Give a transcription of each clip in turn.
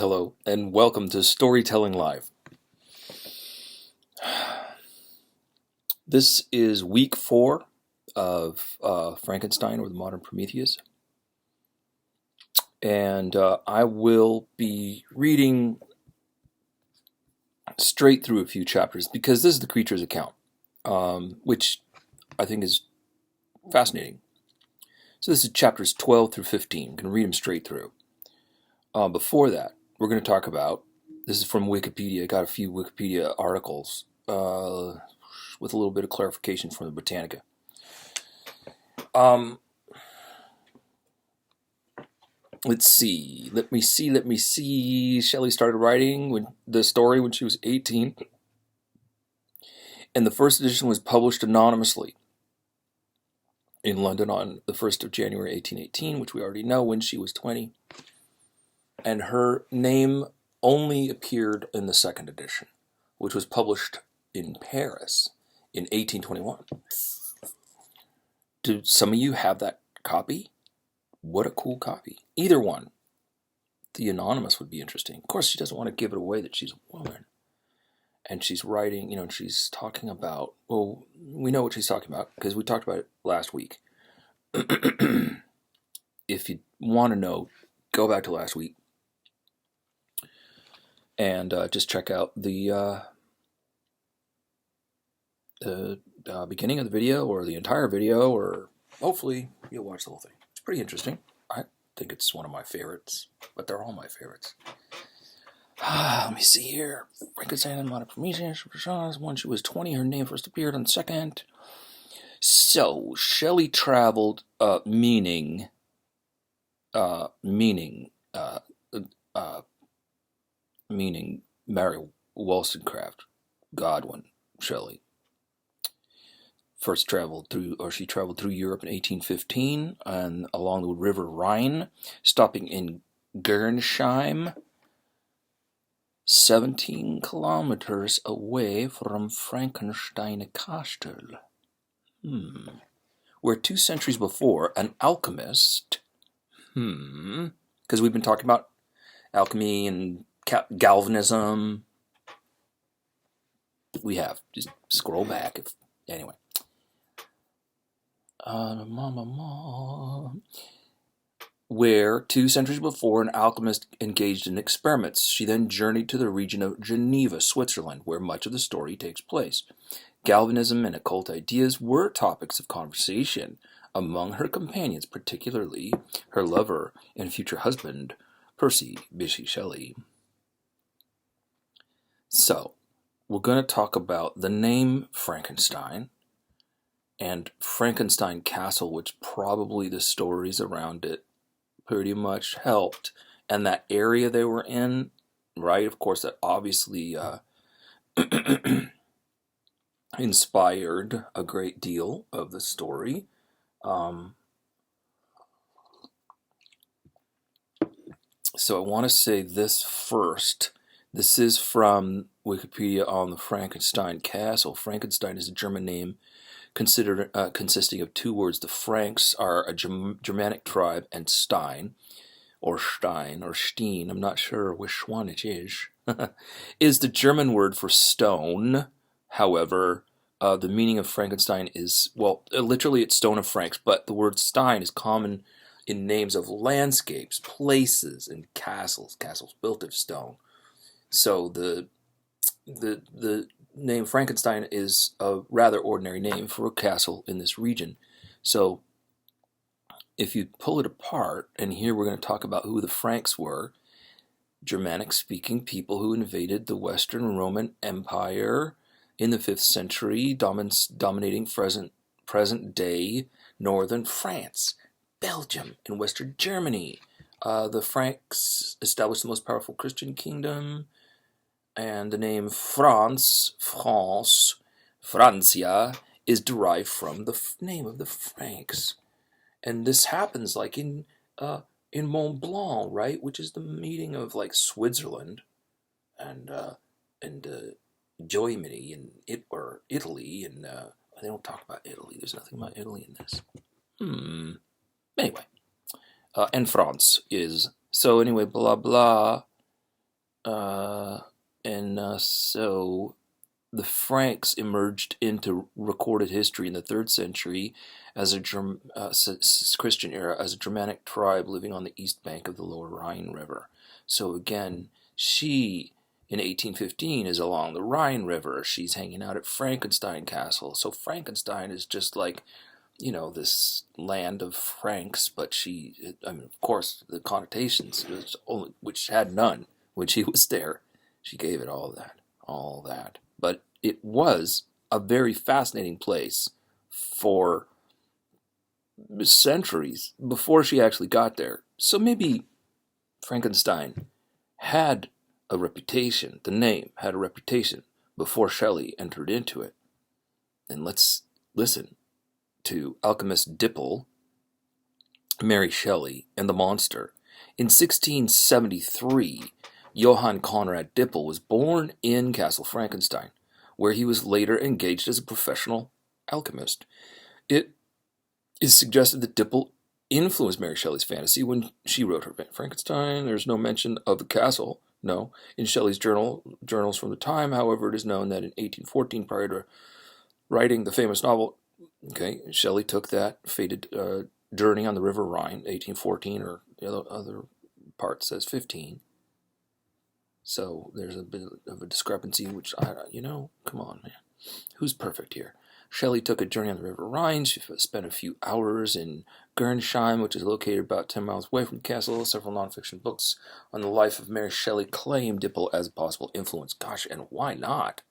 Hello, and welcome to Storytelling Live. This is week 4 of Frankenstein, or the Modern Prometheus. And I will be reading straight through a few chapters, because this is the creature's account, which I think is fascinating. So this is chapters 12 through 15. I'm going to read them straight through. Before that, we're going to talk about, this is from Wikipedia. I got a few Wikipedia articles with a little bit of clarification from the Britannica. Let's see. Let me see. Shelley started writing the story when she was 18. And the first edition was published anonymously in London on the 1st of January 1818, which we already know, when she was 20. And her name only appeared in the second edition, which was published in Paris in 1821. Do some of you have that copy? What a cool copy. Either one. The anonymous would be interesting. Of course, she doesn't want to give it away that she's a woman. And she's writing, and she's talking about, well, we know what she's talking about because we talked about it last week. If you want to know, go back to last week and just check out the beginning of the video, or the entire video, or hopefully you'll watch the whole thing. It's pretty interesting. I think it's one of my favorites, but they're all my favorites. Let me see here. Frankenstein and Modern Prometheus. When she was 20, her name first appeared on the second. So Shelley traveled, meaning Mary Wollstonecraft Godwin Shelley. She traveled through Europe in 1815 and along the River Rhine, stopping in Gernsheim, 17 kilometers away from Frankenstein Castle. Where 2 centuries before, an alchemist, because we've been talking about alchemy and galvanism. We have. Just scroll back. Anyway. Where 2 centuries before, an alchemist engaged in experiments. She then journeyed to the region of Geneva, Switzerland, where much of the story takes place. Galvanism and occult ideas were topics of conversation among her companions, particularly her lover and future husband, Percy Bysshe Shelley. So, we're going to talk about the name Frankenstein and Frankenstein Castle, which probably the stories around it pretty much helped. And that area they were in, right? Of course, that obviously inspired a great deal of the story. So I want to say this first. This is from Wikipedia on the Frankenstein Castle. Frankenstein is a German name consisting of 2 words. The Franks are a Germanic tribe, and Stein, or Steen, I'm not sure which one it is, is the German word for stone. However, the meaning of Frankenstein is, well, literally it's stone of Franks, but the word Stein is common in names of landscapes, places, and castles built of stone. So the name Frankenstein is a rather ordinary name for a castle in this region. So if you pull it apart, and here we're going to talk about who the Franks were, Germanic-speaking people who invaded the Western Roman Empire in the 5th century, dominating present-day northern France, Belgium, and Western Germany. The Franks established the most powerful Christian kingdom, and the name France, Francia, is derived from the name of the Franks. And this happens like in Mont Blanc, right, which is the meeting of like Switzerland and Germany and Italy, and they don't talk about Italy. There's nothing about Italy in this. Anyway, and France is, so anyway, blah blah. Uh, so the Franks emerged into recorded history in the 3rd century as a Christian era as a Germanic tribe living on the east bank of the lower Rhine River. So again, she in 1815 is along the Rhine River. She's hanging out at Frankenstein Castle. So Frankenstein is just like, this land of Franks, but of course, the connotations, which had none, when she was there. She gave it all that. But it was a very fascinating place for centuries before she actually got there. So maybe Frankenstein had a reputation, the name had a reputation before Shelley entered into it. And let's listen to alchemist Dipple, Mary Shelley, and the monster. In 1673, Johann Conrad Dipple was born in Castle Frankenstein, where he was later engaged as a professional alchemist. It is suggested that Dipple influenced Mary Shelley's fantasy when she wrote her Frankenstein. There's no mention of the castle, no, in Shelley's journals from the time. However, it is known that in 1814, prior to writing the famous novel, Shelley took that fated journey on the River Rhine, 1814, or the other part says 15. So there's a bit of a discrepancy, which, come on, man. Who's perfect here? Shelley took a journey on the River Rhine. She spent a few hours in Gernsheim, which is located about 10 miles away from the castle. Several nonfiction books on the life of Mary Shelley claim Dipple as a possible influence. Gosh, and why not?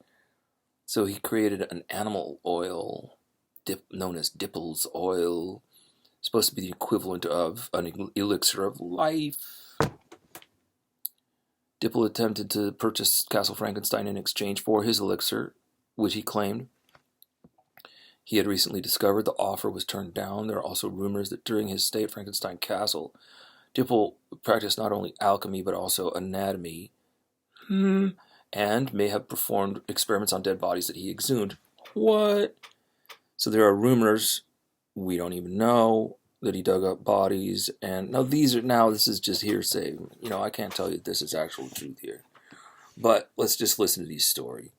So he created an animal oil known as Dipple's oil, supposed to be the equivalent of an elixir of life. Dipple attempted to purchase Castle Frankenstein in exchange for his elixir, which he claimed he had recently discovered. The offer was turned down. There are also rumors that during his stay at Frankenstein Castle, Dipple practiced not only alchemy but also anatomy, and may have performed experiments on dead bodies that he exhumed. What? So there are rumors, we don't even know, that he dug up bodies, and this is just hearsay. I can't tell you that this is actual truth here. But let's just listen to these stories.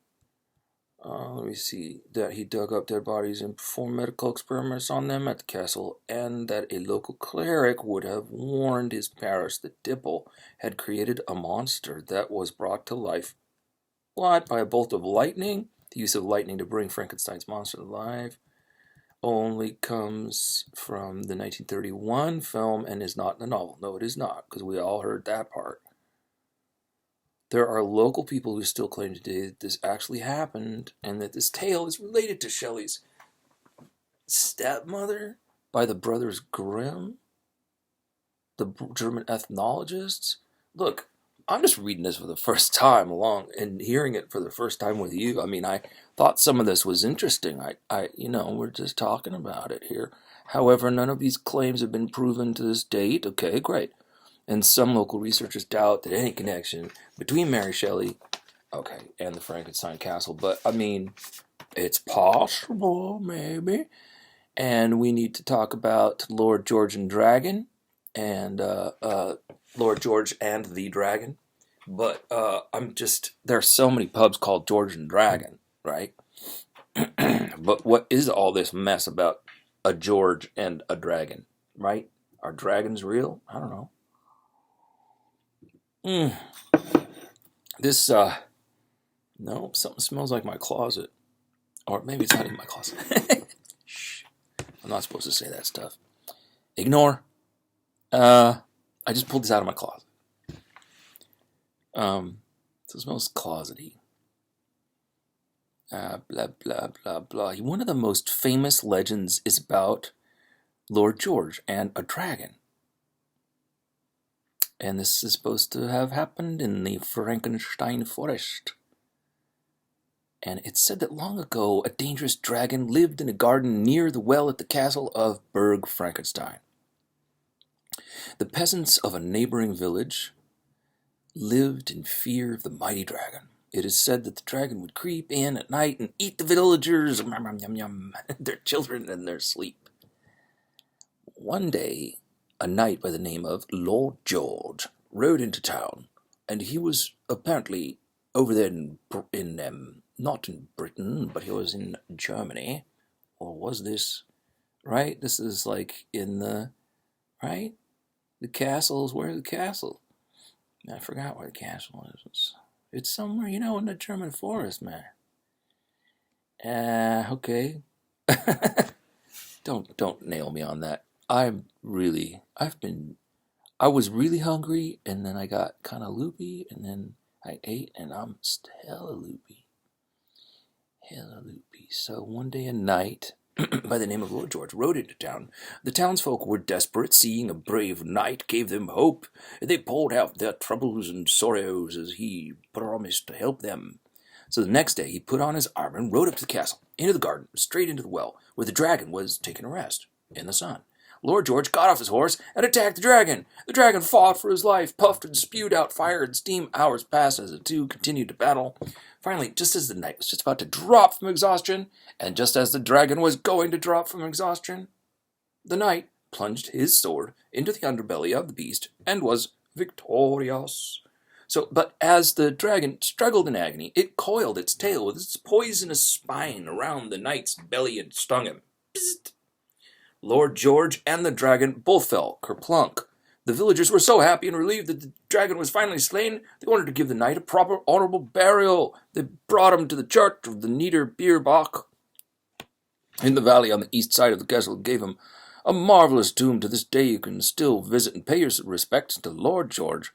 Let me see. That he dug up dead bodies and performed medical experiments on them at the castle, and that a local cleric would have warned his parish that Dipple had created a monster that was brought to life. What? By a bolt of lightning? The use of lightning to bring Frankenstein's monster to life only comes from the 1931 film and is not in the novel. No, it is not, because we all heard that part. There are local people who still claim today that this actually happened and that this tale is related to Shelley's stepmother by the brothers Grimm, the German ethnologists. Look, I'm just reading this for the first time along and hearing it for the first time with you. I thought some of this was interesting. We're just talking about it here. However, none of these claims have been proven to this date. Okay, great. And some local researchers doubt that any connection between Mary Shelley, and the Frankenstein Castle. But, it's possible, maybe. And we need to talk about Lord George and Dragon, and Lord George and the Dragon. But there are so many pubs called George and Dragon, right? But what is all this mess about a George and a dragon, right? Are dragons real? I don't know. This, no, something smells like my closet. Or maybe it's not in my closet. Shh. I'm not supposed to say that stuff. Ignore. I just pulled this out of my closet. So it smells closety. Blah, blah, blah, blah. One of the most famous legends is about Lord George and a dragon. And this is supposed to have happened in the Frankenstein forest. And it's said that long ago, a dangerous dragon lived in a garden near the well at the castle of Berg Frankenstein. The peasants of a neighboring village lived in fear of the mighty dragon. It is said that the dragon would creep in at night and eat the villagers, their children in their sleep. One day, a knight by the name of Lord George rode into town and he was apparently over there not in Britain, but he was in Germany, or was this right? This is like in the right. The castles. Where's the castle? I forgot where the castle is. It's somewhere, in the German forest, man. Okay. Don't nail me on that. I was really hungry, and then I got kind of loopy, and then I ate, and I'm still hella loopy. So one day a knight by the name of Lord George rode into town. The townsfolk were desperate. Seeing a brave knight gave them hope. They poured out their troubles and sorrows as he promised to help them. So the next day he put on his armor and rode up to the castle, into the garden, straight into the well, where the dragon was taking a rest in the sun. Lord George got off his horse and attacked the dragon. The dragon fought for his life, puffed and spewed out fire and steam. Hours passed as the two continued to battle. Finally, just as the knight was just about to drop from exhaustion, and just as the dragon was going to drop from exhaustion, the knight plunged his sword into the underbelly of the beast and was victorious. But as the dragon struggled in agony, it coiled its tail with its poisonous spine around the knight's belly and stung him. Psst. Lord George and the dragon both fell kerplunk. The villagers were so happy and relieved that the dragon was finally slain, they wanted to give the knight a proper, honorable burial. They brought him to the church of the Niederbierbach in the valley on the east side of the castle, and gave him a marvelous tomb. To this day you can still visit and pay your respects to Lord George,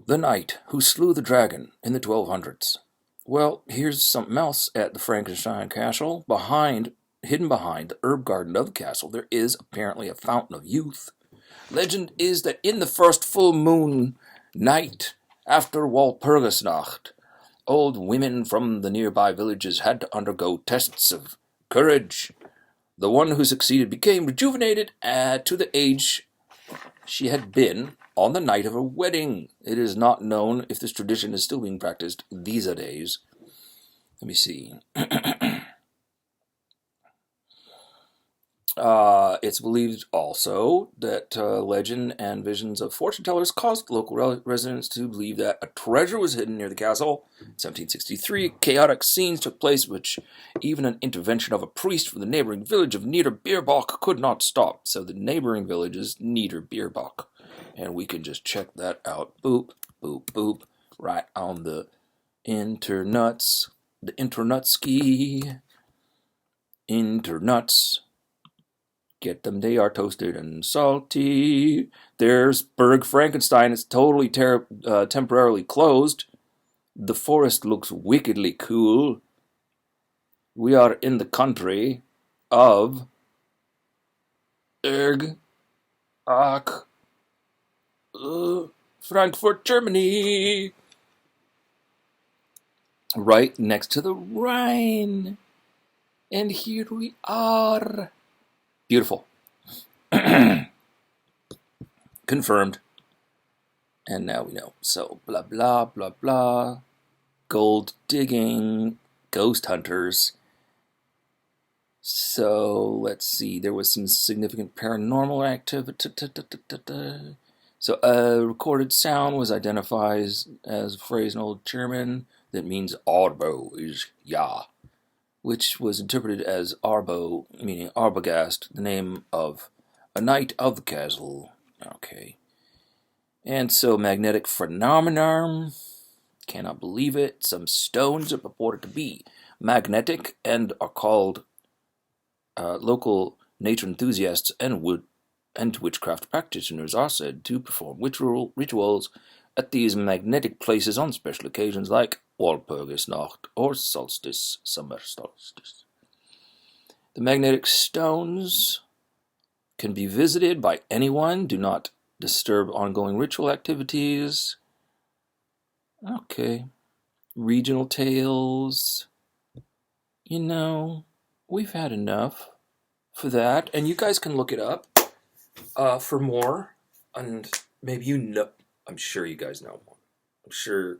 the knight who slew the dragon in the 1200s. Well, here's something else at the Frankenstein castle. Hidden behind the herb garden of the castle, there is apparently a fountain of youth. Legend is that in the first full moon night after Walpurgisnacht, old women from the nearby villages had to undergo tests of courage. The one who succeeded became rejuvenated to the age she had been on the night of her wedding. It is not known if this tradition is still being practiced these days. Let me see. It's believed also that legend and visions of fortune tellers caused local residents to believe that a treasure was hidden near the castle. In 1763, chaotic scenes took place which even an intervention of a priest from the neighboring village of Niederbierbach could not stop. So the neighboring village is Niederbierbach. And we can just check that out. Boop, boop, boop. Right on the internuts. The internutski. Internuts. Get them, they are toasted and salty. There's Berg Frankenstein. It's totally temporarily closed. The forest looks wickedly cool. We are in the country of Frankfurt, Germany. Right next to the Rhine. And here we are. Beautiful. Confirmed. And now we know. So, blah, blah, blah, blah. Gold digging. Ghost hunters. So, let's see. There was some significant paranormal activity. So, a recorded sound was identified as a phrase in Old German that means Arbo is ja, which was interpreted as Arbo, meaning Arbogast, the name of a knight of the castle. Okay. And so, magnetic phenomenon, cannot believe it. Some stones are purported to be magnetic and are called local nature enthusiasts and witchcraft practitioners are said to perform rituals at these magnetic places on special occasions like Walpurgisnacht or solstice, summer solstice. The magnetic stones can be visited by anyone. Do not disturb ongoing ritual activities. Okay. Regional tales. We've had enough for that. And you guys can look it up for more. And maybe I'm sure you guys know more. I'm sure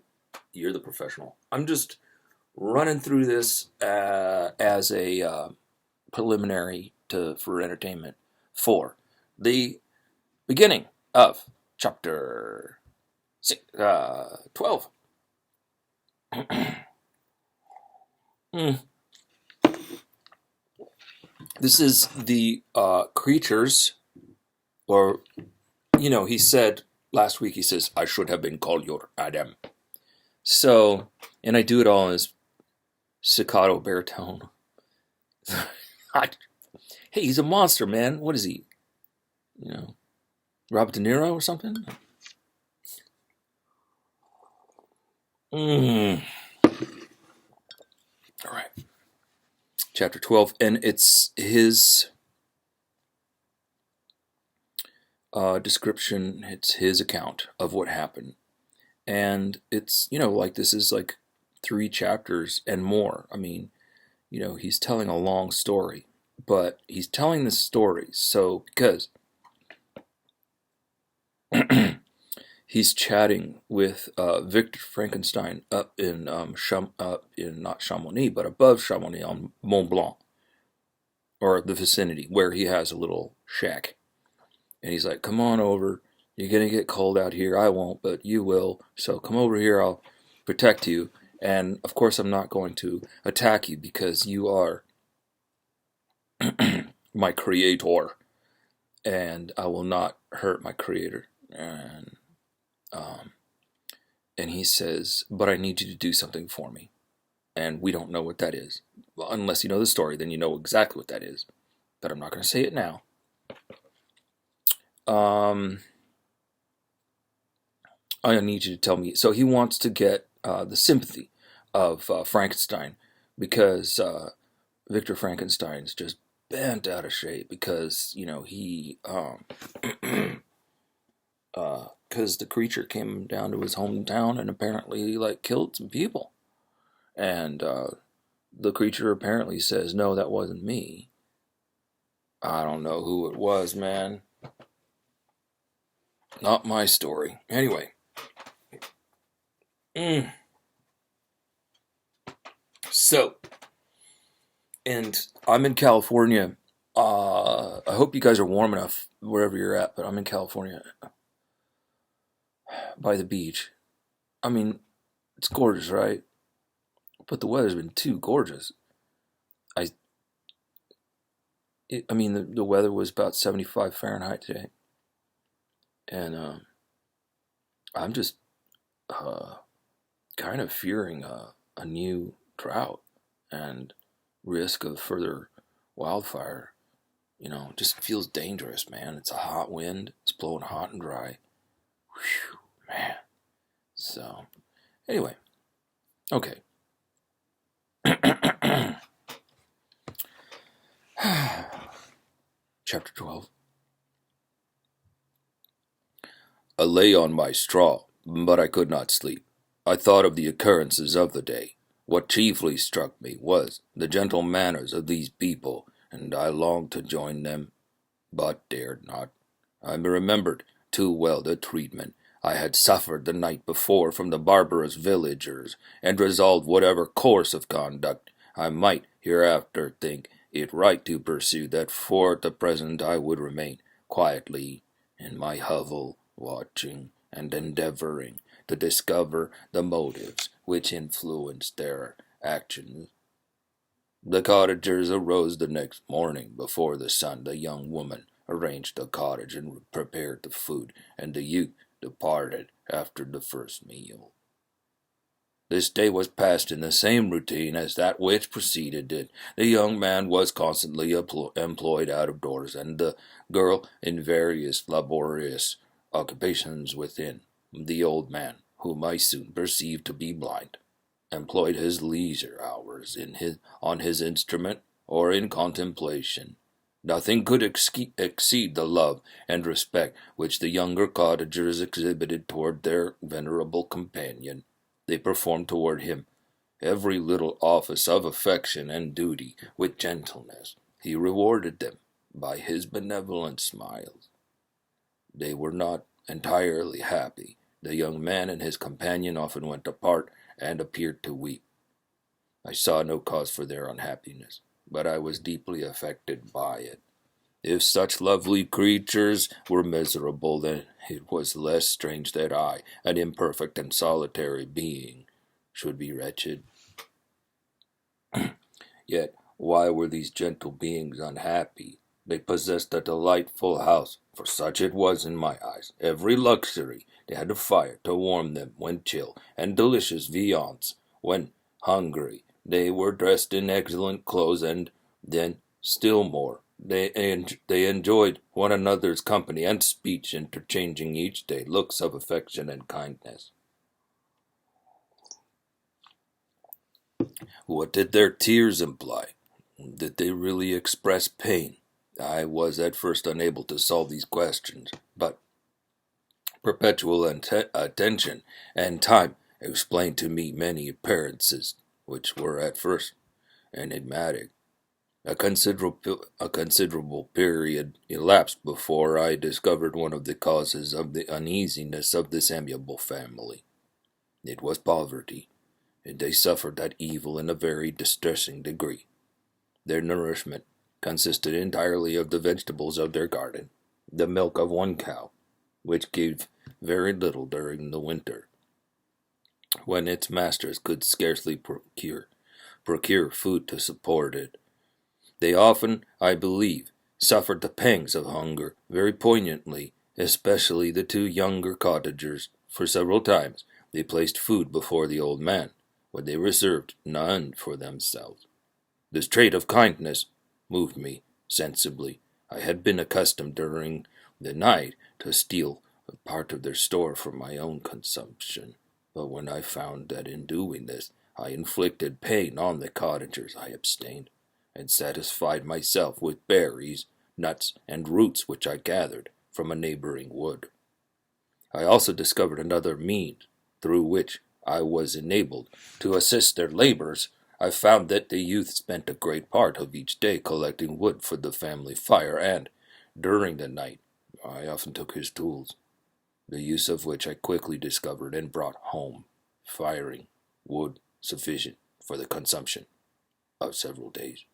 you're the professional. I'm just running through this as a preliminary for entertainment for the beginning of chapter 12. Mm. This is the creatures, or, he said last week, he says, I should have been called your Adam. So, and I do it all in his staccato baritone. Hey, he's a monster, man. What is he? Robert De Niro or something? All right. Chapter 12. And it's his description. It's his account of what happened. And it's, like this is like 3 chapters and more. I mean, he's telling a long story. But he's telling this story because he's chatting with Victor Frankenstein up in not Chamonix, but above Chamonix on Mont Blanc, or the vicinity, where he has a little shack. And he's like, "Come on over. You're gonna get cold out here. I won't, but you will. So come over here. I'll protect you. And of course, I'm not going to attack you because you are my creator, and I will not hurt my creator." And he says, "But I need you to do something for me." And we don't know what that is. Well, unless you know the story, then you know exactly what that is. But I'm not going to say it now. I need you to tell me. So he wants to get the sympathy of Frankenstein, because Victor Frankenstein's just bent out of shape because, he... because the creature came down to his hometown and apparently killed some people, and the creature apparently says, "No, that wasn't me. I don't know who it was, man. Not my story." Anyway, so, and I'm in California. I hope you guys are warm enough wherever you're at, but I'm in California by the beach. I mean, it's gorgeous, right? But the weather's been too gorgeous. I mean, the weather was about 75 Fahrenheit today. And I'm just kind of fearing a new drought and risk of further wildfire. Just feels dangerous, man. It's a hot wind. It's blowing hot and dry. Whew, man. So, anyway. Okay. Chapter 12. I lay on my straw, but I could not sleep. I thought of the occurrences of the day. What chiefly struck me was the gentle manners of these people, and I longed to join them, but dared not. I remembered too well the treatment I had suffered the night before from the barbarous villagers, and resolved whatever course of conduct I might hereafter think it right to pursue, that for the present I would remain quietly in my hovel, watching and endeavoring to discover the motives which influenced their actions. The cottagers arose the next morning before the sun. The young woman arranged the cottage and prepared the food, and the youth departed after the first meal. This day was passed in the same routine as that which preceded it. The young man was constantly employed out of doors, and the girl in various laborious occupations within. The old man, whom I soon perceived to be blind, employed his leisure hours on his instrument or in contemplation. Nothing could exceed the love and respect which the younger cottagers exhibited toward their venerable companion. They performed toward him every little office of affection and duty with gentleness. He rewarded them by his benevolent smiles. They were not entirely happy. The young man and his companion often went apart and appeared to weep. I saw no cause for their unhappiness, but I was deeply affected by it. If such lovely creatures were miserable, then it was less strange that I, an imperfect and solitary being, should be wretched. Yet, why were these gentle beings unhappy? They possessed a delightful house, for such it was in my eyes. Every luxury. They had a fire to warm them when chill, and delicious viands when hungry. They were dressed in excellent clothes, and then, still more, they enjoyed one another's company and speech, interchanging each day looks of affection and kindness. What did their tears imply? Did they really express pain? I was at first unable to solve these questions, but perpetual attention and time explained to me many appearances which were at first enigmatic. A considerable period elapsed before I discovered one of the causes of the uneasiness of this amiable family. It was poverty, and they suffered that evil in a very distressing degree. Their nourishment consisted entirely of the vegetables of their garden, the milk of one cow, which gave very little during the winter, when its masters could scarcely procure food to support it. They often, I believe, suffered the pangs of hunger very poignantly, especially the two younger cottagers, for several times they placed food before the old man, when they reserved none for themselves. This trait of kindness moved me sensibly. I had been accustomed during the night to steal a part of their store for my own consumption, but when I found that in doing this I inflicted pain on the cottagers, I abstained, and satisfied myself with berries, nuts, and roots which I gathered from a neighboring wood. I also discovered another means through which I was enabled to assist their labors. I found that the youth spent a great part of each day collecting wood for the family fire, and, during the night, I often took his tools, the use of which I quickly discovered and brought home, firing wood sufficient for the consumption of several days.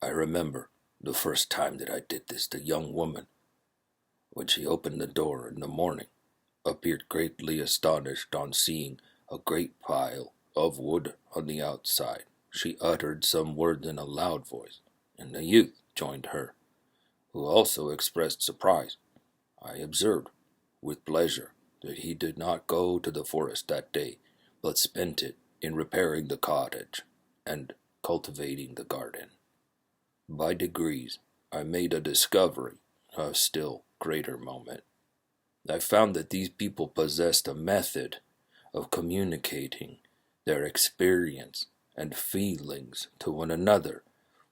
I remember the first time that I did this, the young woman, when she opened the door in the morning, appeared greatly astonished on seeing a great pile of wood on the outside. She uttered some words in a loud voice, and the youth joined her, who also expressed surprise. I observed, with pleasure, that he did not go to the forest that day, but spent it in repairing the cottage and cultivating the garden. By degrees, I made a discovery of still greater moment. I found that these people possessed a method of communicating their experience and feelings to one another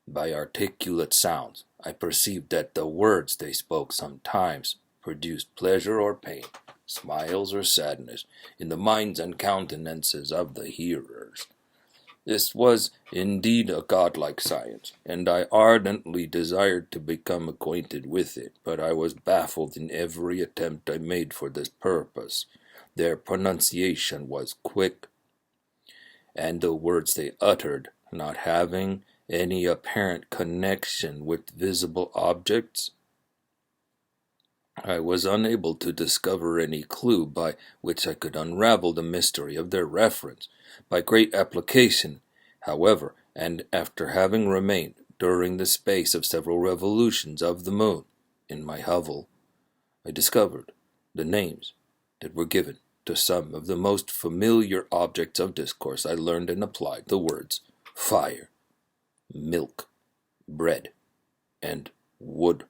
by articulate sounds. I perceived that the words they spoke sometimes produced pleasure or pain, smiles or sadness, in the minds and countenances of the hearers. This was indeed a godlike science, and I ardently desired to become acquainted with it, but I was baffled in every attempt I made for this purpose. Their pronunciation was quick, and the words they uttered, not having any apparent connection with visible objects, I was unable to discover any clue by which I could unravel the mystery of their reference. By great application, however, and after having remained during the space of several revolutions of the moon in my hovel, I discovered the names that were given to some of the most familiar objects of discourse. I learned and applied the words fire, milk, bread, and wood.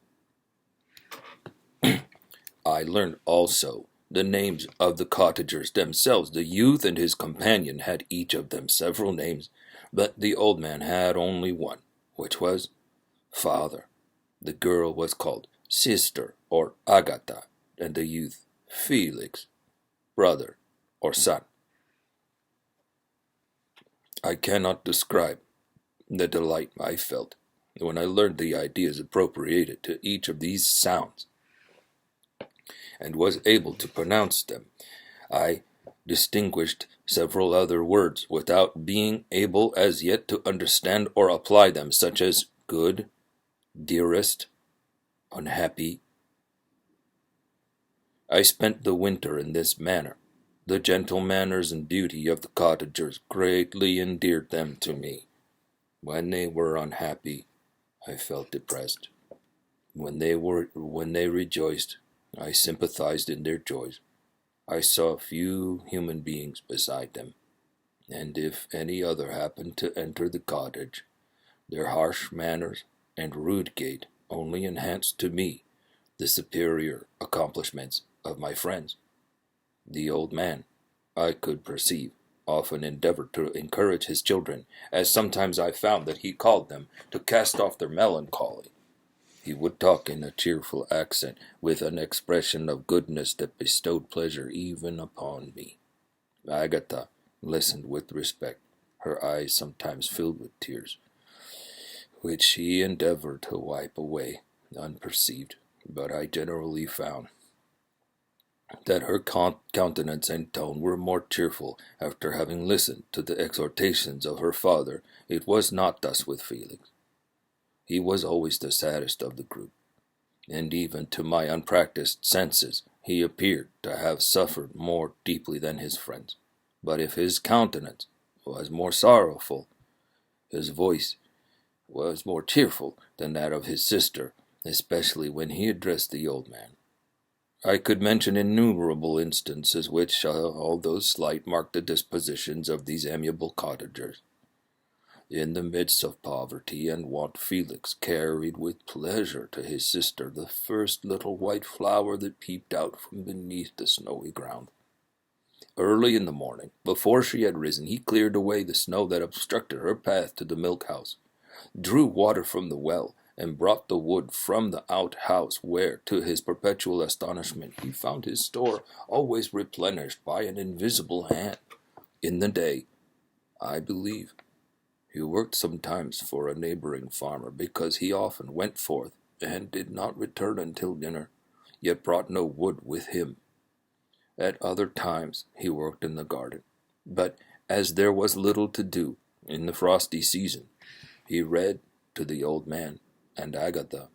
I learned also the names of the cottagers themselves. The youth and his companion had each of them several names, but the old man had only one, which was father. The girl was called sister or Agatha, and the youth Felix, brother or son. I cannot describe the delight I felt when I learned the ideas appropriated to each of these sounds, and was able to pronounce them. I distinguished several other words without being able as yet to understand or apply them, such as good, Dearest, unhappy, I spent the winter in this manner. The gentle manners and beauty of the cottagers greatly endeared them to me. When they were unhappy, I felt depressed. When they rejoiced, I sympathized in their joys. I saw few human beings beside them, and if any other happened to enter the cottage, their harsh manners and rude gait only enhanced to me the superior accomplishments of my friends. The old man, I could perceive, often endeavored to encourage his children, as sometimes I found that he called them to cast off their melancholy. He would talk in a cheerful accent, with an expression of goodness that bestowed pleasure even upon me. Agatha listened with respect, her eyes sometimes filled with tears, which she endeavored to wipe away unperceived, but I generally found that her countenance and tone were more cheerful after having listened to the exhortations of her father. It was not thus with Felix. He was always the saddest of the group, and even to my unpractised senses he appeared to have suffered more deeply than his friends. But if his countenance was more sorrowful, his voice was more cheerful than that of his sister, especially when he addressed the old man. I could mention innumerable instances which, although slight, mark the dispositions of these amiable cottagers. In the midst of poverty and want, Felix carried with pleasure to his sister the first little white flower that peeped out from beneath the snowy ground. Early in the morning, before she had risen, he cleared away the snow that obstructed her path to the milk-house, drew water from the well, and brought the wood from the outhouse, where, to his perpetual astonishment, he found his store always replenished by an invisible hand. In the day, I believe, he worked sometimes for a neighboring farmer, because he often went forth and did not return until dinner, yet brought no wood with him. At other times he worked in the garden, but as there was little to do in the frosty season, he read to the old man and Agatha.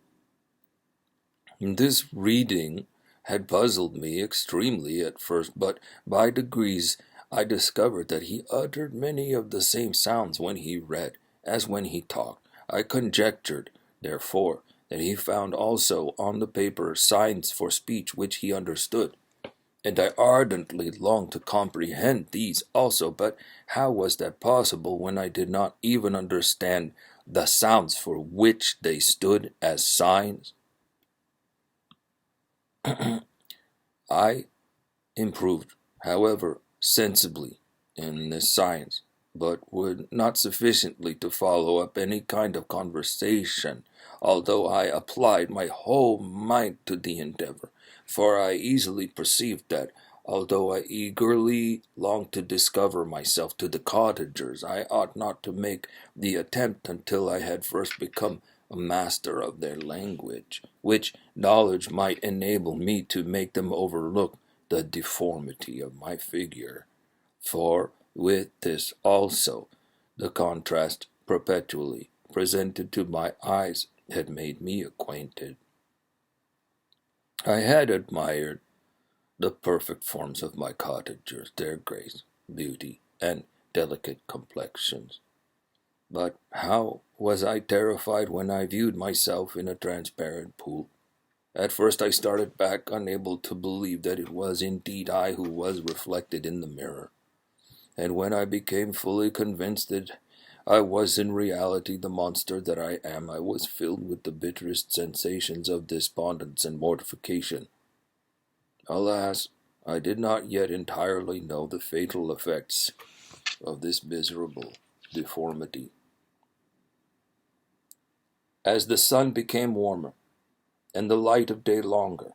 This reading had puzzled me extremely at first, but by degrees I discovered that he uttered many of the same sounds when he read as when he talked. I conjectured, therefore, that he found also on the paper signs for speech which he understood, and I ardently longed to comprehend these also, but how was that possible when I did not even understand the sounds for which they stood as signs? I improved, however, sensibly in this science, but would not sufficiently to follow up any kind of conversation, although I applied my whole mind to the endeavor, for I easily perceived that, although I eagerly longed to discover myself to the cottagers, I ought not to make the attempt until I had first become a master of their language, which knowledge might enable me to make them overlook the deformity of my figure. For with this also the contrast perpetually presented to my eyes had made me acquainted. I had admired the perfect forms of my cottagers, their grace, beauty, and delicate complexions. But how was I terrified when I viewed myself in a transparent pool? At first I started back, unable to believe that it was indeed I who was reflected in the mirror. And when I became fully convinced that I was in reality the monster that I am, I was filled with the bitterest sensations of despondence and mortification. Alas, I did not yet entirely know the fatal effects of this miserable deformity. As the sun became warmer, and the light of day longer,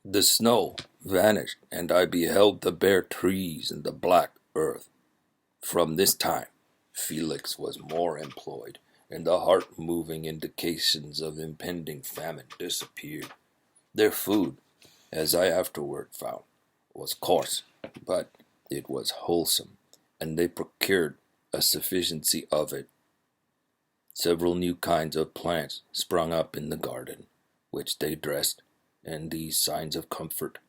the snow vanished, and I beheld the bare trees and the black earth. From this time, Felix was more employed, and the heart-moving indications of impending famine disappeared. Their food, as I afterward found, was coarse, but it was wholesome, and they procured a sufficiency of it. Several new kinds of plants sprung up in the garden, which they dressed, and these signs of comfort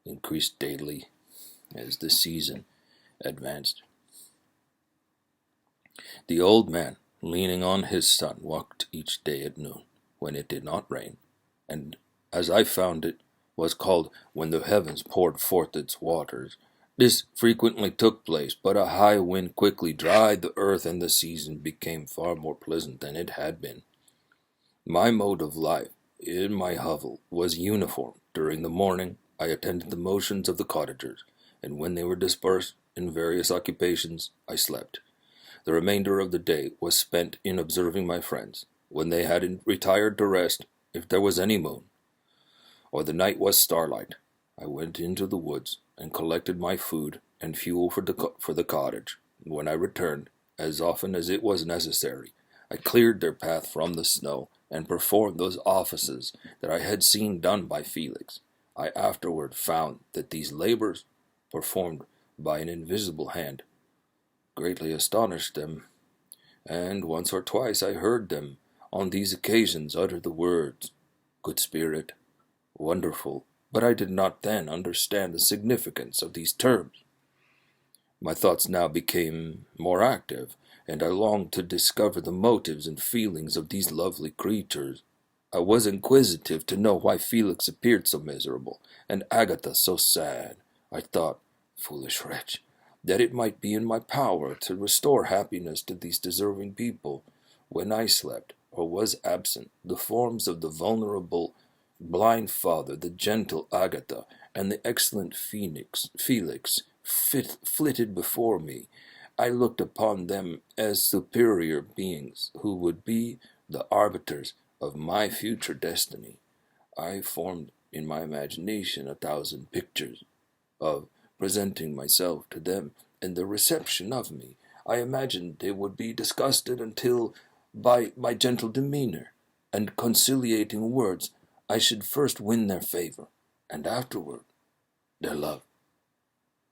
increased daily as the season advanced. The old man, leaning on his son, walked each day at noon, when it did not rain, and, as I found it, was called when the heavens poured forth its waters. This frequently took place, but a high wind quickly dried the earth, and the season became far more pleasant than it had been. My mode of life in my hovel was uniform. During the morning, I attended the motions of the cottagers, and when they were dispersed in various occupations, I slept. The remainder of the day was spent in observing my friends. When they had retired to rest, if there was any moon, or the night was starlight, I went into the woods and collected my food and fuel for the cottage. When I returned, as often as it was necessary, I cleared their path from the snow and performed those offices that I had seen done by Felix. I afterward found that these labors, performed by an invisible hand, greatly astonished them, and once or twice I heard them on these occasions utter the words, "Good spirit," "wonderful," but I did not then understand the significance of these terms. My thoughts now became more active, and I longed to discover the motives and feelings of these lovely creatures. I was inquisitive to know why Felix appeared so miserable, and Agatha so sad. I thought, foolish wretch, that it might be in my power to restore happiness to these deserving people. When I slept, or was absent, the forms of the vulnerable blind father, the gentle Agatha, and the excellent Felix flitted before me. I looked upon them as superior beings who would be the arbiters of my future destiny. I formed in my imagination 1,000 pictures of presenting myself to them and the reception of me. I imagined they would be disgusted until, by my gentle demeanor and conciliating words, I should first win their favor, and afterward their love.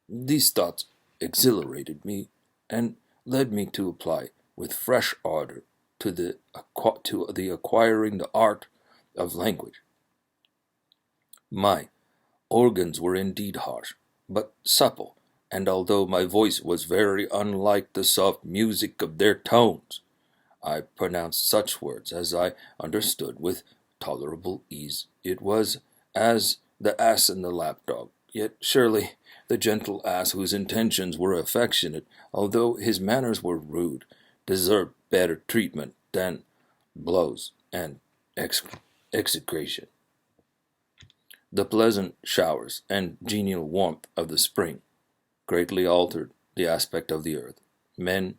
These thoughts exhilarated me, and led me to apply with fresh ardor to the acquiring the art of language. My organs were indeed harsh, but supple, and although my voice was very unlike the soft music of their tones, I pronounced such words as I understood with tolerable ease. It was as the ass and the lapdog. Yet surely the gentle ass, whose intentions were affectionate, although his manners were rude, deserved better treatment than blows and execration. The pleasant showers and genial warmth of the spring greatly altered the aspect of the earth. Men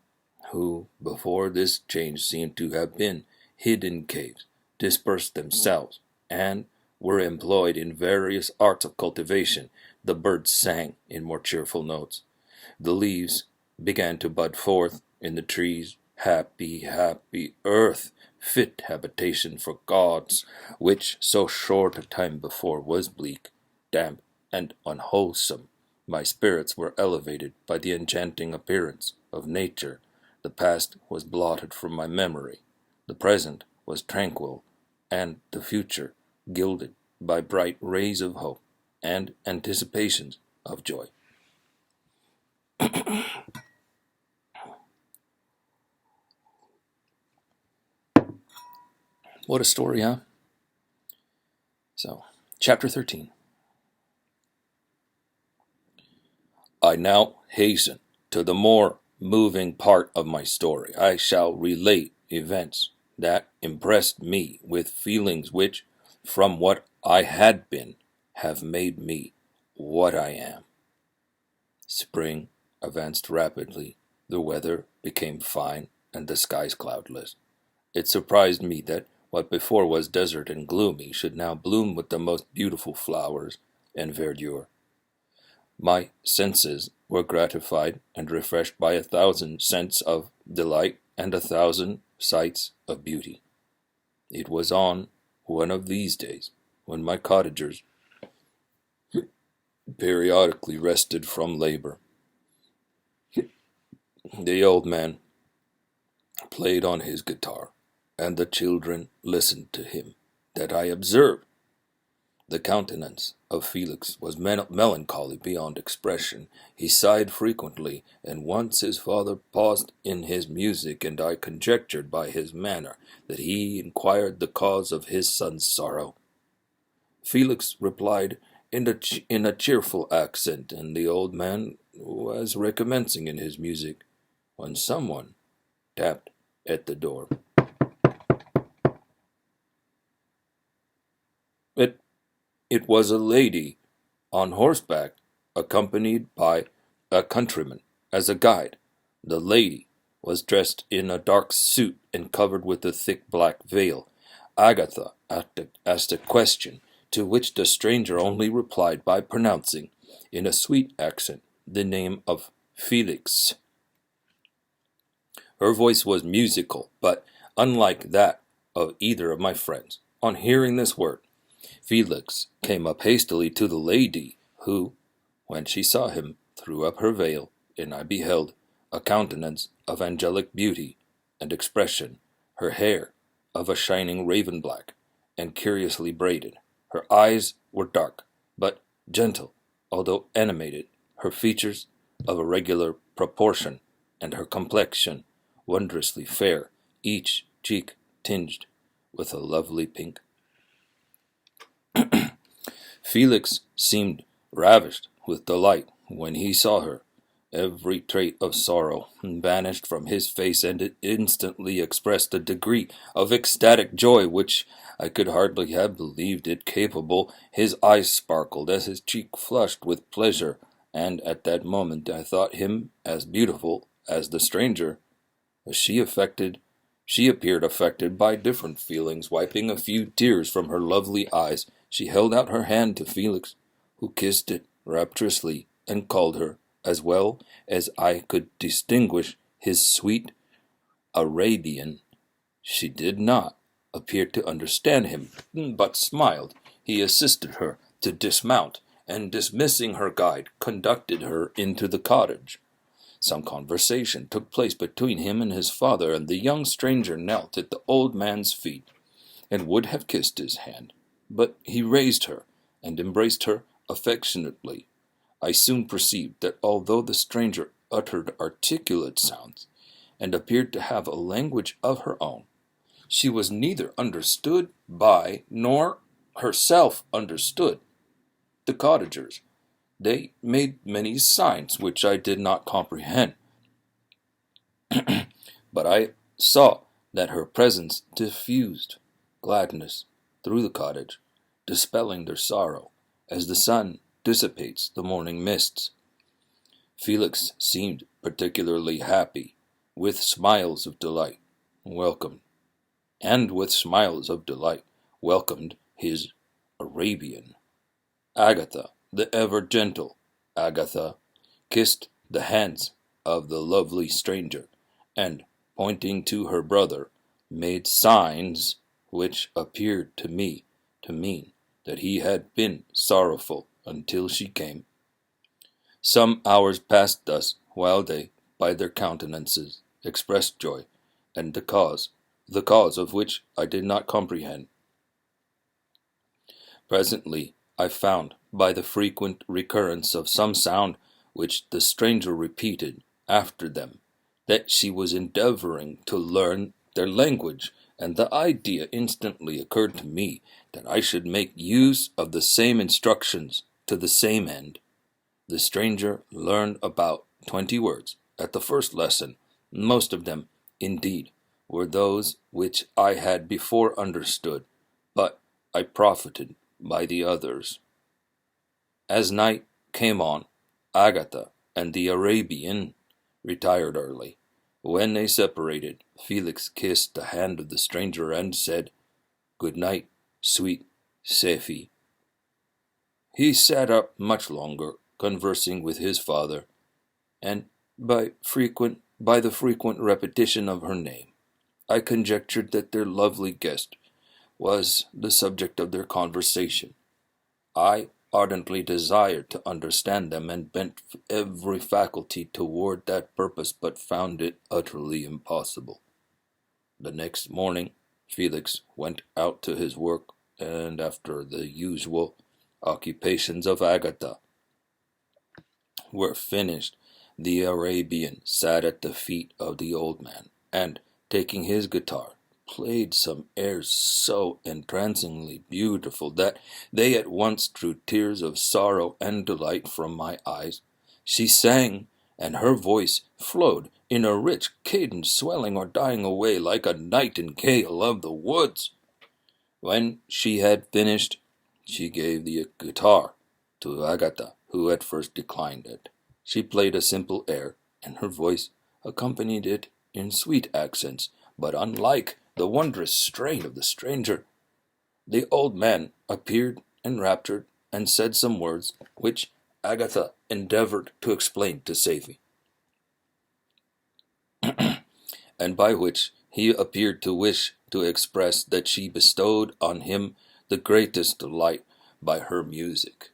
who before this change seemed to have been hid in caves, dispersed themselves, and were employed in various arts of cultivation. The birds sang in more cheerful notes. The leaves began to bud forth in the trees. Happy, happy earth, fit habitation for gods, which so short a time before was bleak, damp, and unwholesome. My spirits were elevated by the enchanting appearance of nature. The past was blotted from my memory. The present was tranquil, and the future gilded by bright rays of hope and anticipations of joy. What a story, huh? So, chapter 13. I now hasten to the more moving part of my story. I shall relate events that impressed me with feelings which, from what I had been, have made me what I am. Spring advanced rapidly. The weather became fine and the skies cloudless. It surprised me that what before was desert and gloomy should now bloom with the most beautiful flowers and verdure. My senses were gratified and refreshed by 1,000 scents of delight and 1,000 sights of beauty. It was on one of these days, when my cottagers periodically rested from labor, The old man played on his guitar, and the children listened to him. That I observed. The countenance of Felix was melancholy beyond expression. He sighed frequently, and once his father paused in his music, and I conjectured by his manner that he inquired the cause of his son's sorrow. Felix replied in a cheerful accent, and the old man was recommencing in his music, when someone tapped at the door. It It was a lady on horseback, accompanied by a countryman as a guide. The lady was dressed in a dark suit and covered with a thick black veil. Agatha asked a question, to which the stranger only replied by pronouncing, in a sweet accent, the name of Felix. Her voice was musical, but unlike that of either of my friends. On hearing this word, Felix came up hastily to the lady, who, when she saw him, threw up her veil, and I beheld a countenance of angelic beauty and expression, her hair of a shining raven black, and curiously braided. Her eyes were dark, but gentle, although animated, her features of a regular proportion, and her complexion wondrously fair, each cheek tinged with a lovely pink. Felix seemed ravished with delight when he saw her. Every trait of sorrow vanished from his face, and it instantly expressed a degree of ecstatic joy which I could hardly have believed it capable. His eyes sparkled as his cheek flushed with pleasure, and at that moment I thought him as beautiful as the stranger. She appeared affected by different feelings. Wiping a few tears from her lovely eyes, she held out her hand to Felix, who kissed it rapturously and called her, as well as I could distinguish, his sweet Arabian. She did not appear to understand him, but smiled. He assisted her to dismount, and dismissing her guide, conducted her into the cottage. Some conversation took place between him and his father, and the young stranger knelt at the old man's feet, and would have kissed his hand, but he raised her, and embraced her affectionately. I soon perceived that although the stranger uttered articulate sounds, and appeared to have a language of her own, she was neither understood by, nor herself understood, the cottagers. They made many signs which I did not comprehend, but I saw that her presence diffused gladness through the cottage, dispelling their sorrow, as the sun dissipates the morning mists. Felix seemed particularly happy, with smiles of delight, welcomed, welcomed his Arabian. Agatha, the ever gentle Agatha, kissed the hands of the lovely stranger, and, pointing to her brother, made signs which appeared to me to mean that he had been sorrowful until she came. Some hours passed thus, while they, by their countenances, expressed joy, and the cause of which I did not comprehend. Presently I found, by the frequent recurrence of some sound which the stranger repeated after them, that she was endeavoring to learn their language, and the idea instantly occurred to me that I should make use of the same instructions to the same end. The stranger learned about 20 words at the first lesson. Most of them, indeed, were those which I had before understood, but I profited by the others. As night came on, Agatha and the Arabian retired early. When they separated, Felix kissed the hand of the stranger and said, "Good night, sweet Sephi." He sat up much longer, conversing with his father, and by the frequent repetition of her name, I conjectured that their lovely guest was the subject of their conversation. I ardently desired to understand them, and bent every faculty toward that purpose, but found it utterly impossible. The next morning, Felix went out to his work, and after the usual occupations of Agatha were finished, the Arabian sat at the feet of the old man, and, taking his guitar, played some airs so entrancingly beautiful that they at once drew tears of sorrow and delight from my eyes. She sang, and her voice flowed in a rich cadence, swelling or dying away like a nightingale of the woods. When she had finished, she gave the guitar to Agatha, who at first declined it. She played a simple air, and her voice accompanied it in sweet accents, but unlike the wondrous strain of the stranger. The old man appeared enraptured, and said some words, which Agatha endeavored to explain to Safie, and by which he appeared to wish to express that she bestowed on him the greatest delight by her music.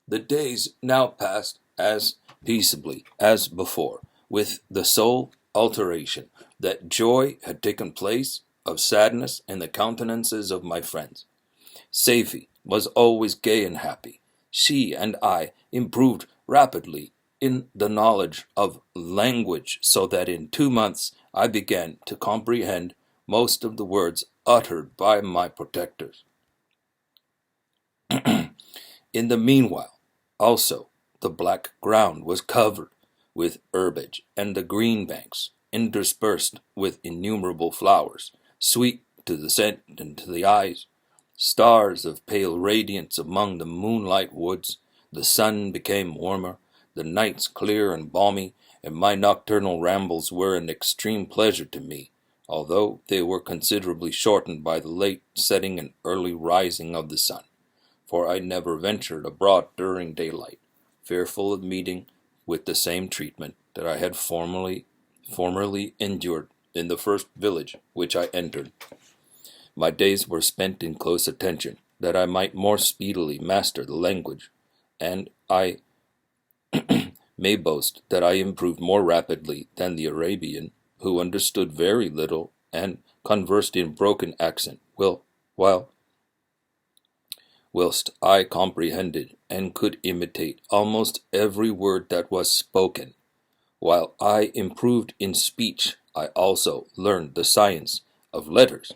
The days now passed as peaceably as before, with the sole alteration that joy had taken place of sadness in the countenances of my friends. Safie was always gay and happy. She and I improved rapidly in the knowledge of language, so that in 2 months I began to comprehend most of the words uttered by my protectors. In the meanwhile, also, the black ground was covered with herbage, and the green banks interspersed with innumerable flowers, sweet to the scent and to the eyes, stars of pale radiance among the moonlight woods. The sun became warmer, the nights clear and balmy, and my nocturnal rambles were an extreme pleasure to me, although they were considerably shortened by the late setting and early rising of the sun, for I never ventured abroad during daylight, fearful of meeting with the same treatment that I had formerly endured in the first village which I entered. My days were spent in close attention, that I might more speedily master the language, and I may boast that I improved more rapidly than the Arabian, who understood very little and conversed in broken accent, whilst I comprehended and could imitate almost every word that was spoken. While I improved in speech, I also learned the science of letters,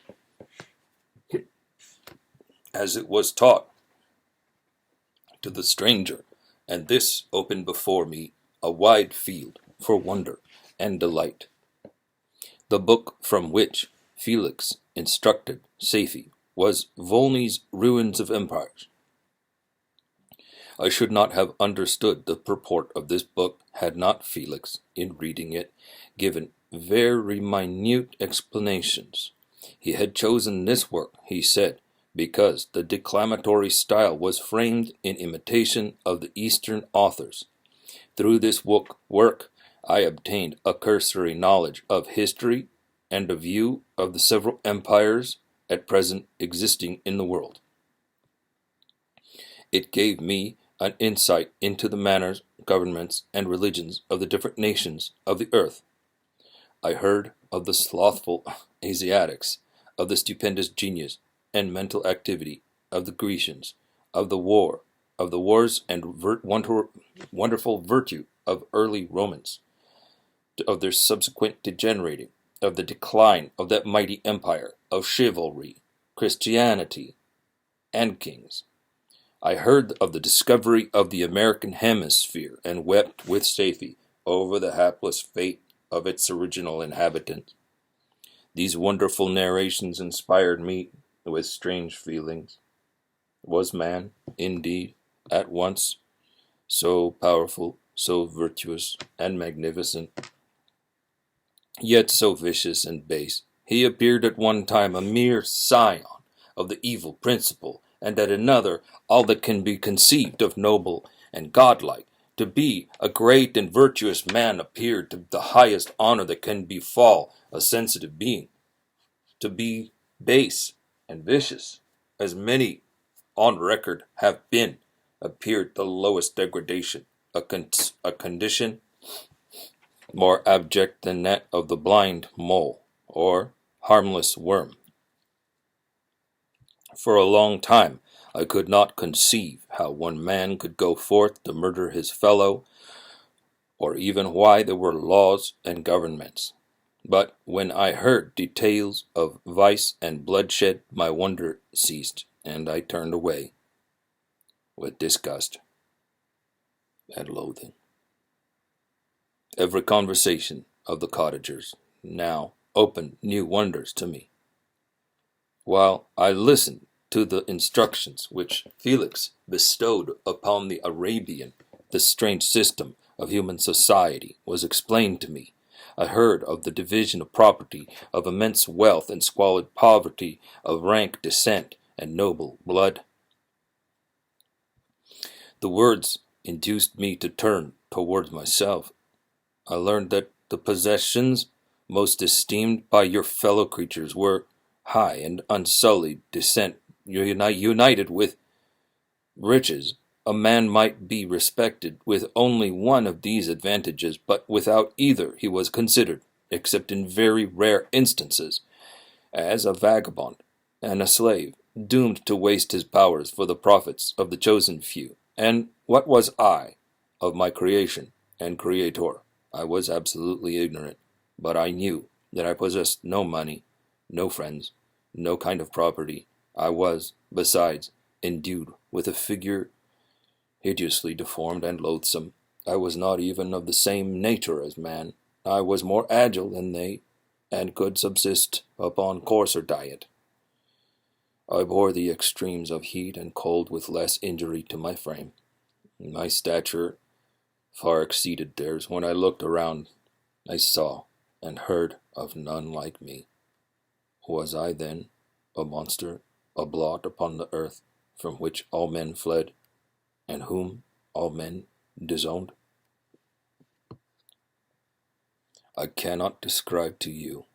as it was taught to the stranger, and this opened before me a wide field for wonder and delight. The book from which Felix instructed Safie was Volney's Ruins of Empires. I should not have understood the purport of this book had not Felix, in reading it, given very minute explanations. He had chosen this work, he said, because the declamatory style was framed in imitation of the Eastern authors. Through this work I obtained a cursory knowledge of history and a view of the several empires at present existing in the world. It gave me an insight into the manners, governments, and religions of the different nations of the earth. I heard of the slothful Asiatics, of the stupendous genius and mental activity of the Grecians, of the wars and wonderful virtue of early Romans, of their subsequent degenerating, of the decline of that mighty empire, of chivalry, Christianity, and kings. I heard of the discovery of the American hemisphere, and wept with Safie over the hapless fate of its original inhabitants. These wonderful narrations inspired me with strange feelings. Was man, indeed, at once so powerful, so virtuous and magnificent, yet so vicious and base? He appeared at one time a mere scion of the evil principle, and at another all that can be conceived of noble and godlike. To be a great and virtuous man appeared to the highest honor that can befall a sensitive being. To be base and vicious, as many on record have been, appeared the lowest degradation, a condition more abject than that of the blind mole or harmless worm. For a long time I could not conceive how one man could go forth to murder his fellow, or even why there were laws and governments. But when I heard details of vice and bloodshed, my wonder ceased, and I turned away with disgust and loathing. Every conversation of the cottagers now opened new wonders to me. While I listened to the instructions which Felix bestowed upon the Arabian, the strange system of human society was explained to me. I heard of the division of property, of immense wealth and squalid poverty, of rank descent and noble blood. The words induced me to turn towards myself. I learned that the possessions most esteemed by your fellow creatures were high and unsullied descent, united with riches. A man might be respected with only one of these advantages, but without either he was considered, except in very rare instances, as a vagabond and a slave, doomed to waste his powers for the profits of the chosen few. And what was I of my creation and creator? I was absolutely ignorant, but I knew that I possessed no money, no friends, no kind of property. I was, besides, endued with a figure hideously deformed and loathsome. I was not even of the same nature as man. I was more agile than they, and could subsist upon coarser diet. I bore the extremes of heat and cold with less injury to my frame. My stature far exceeded theirs. When I looked around, I saw and heard of none like me. Was I then a monster, a blot upon the earth, from which all men fled, and whom all men disowned? I cannot describe to you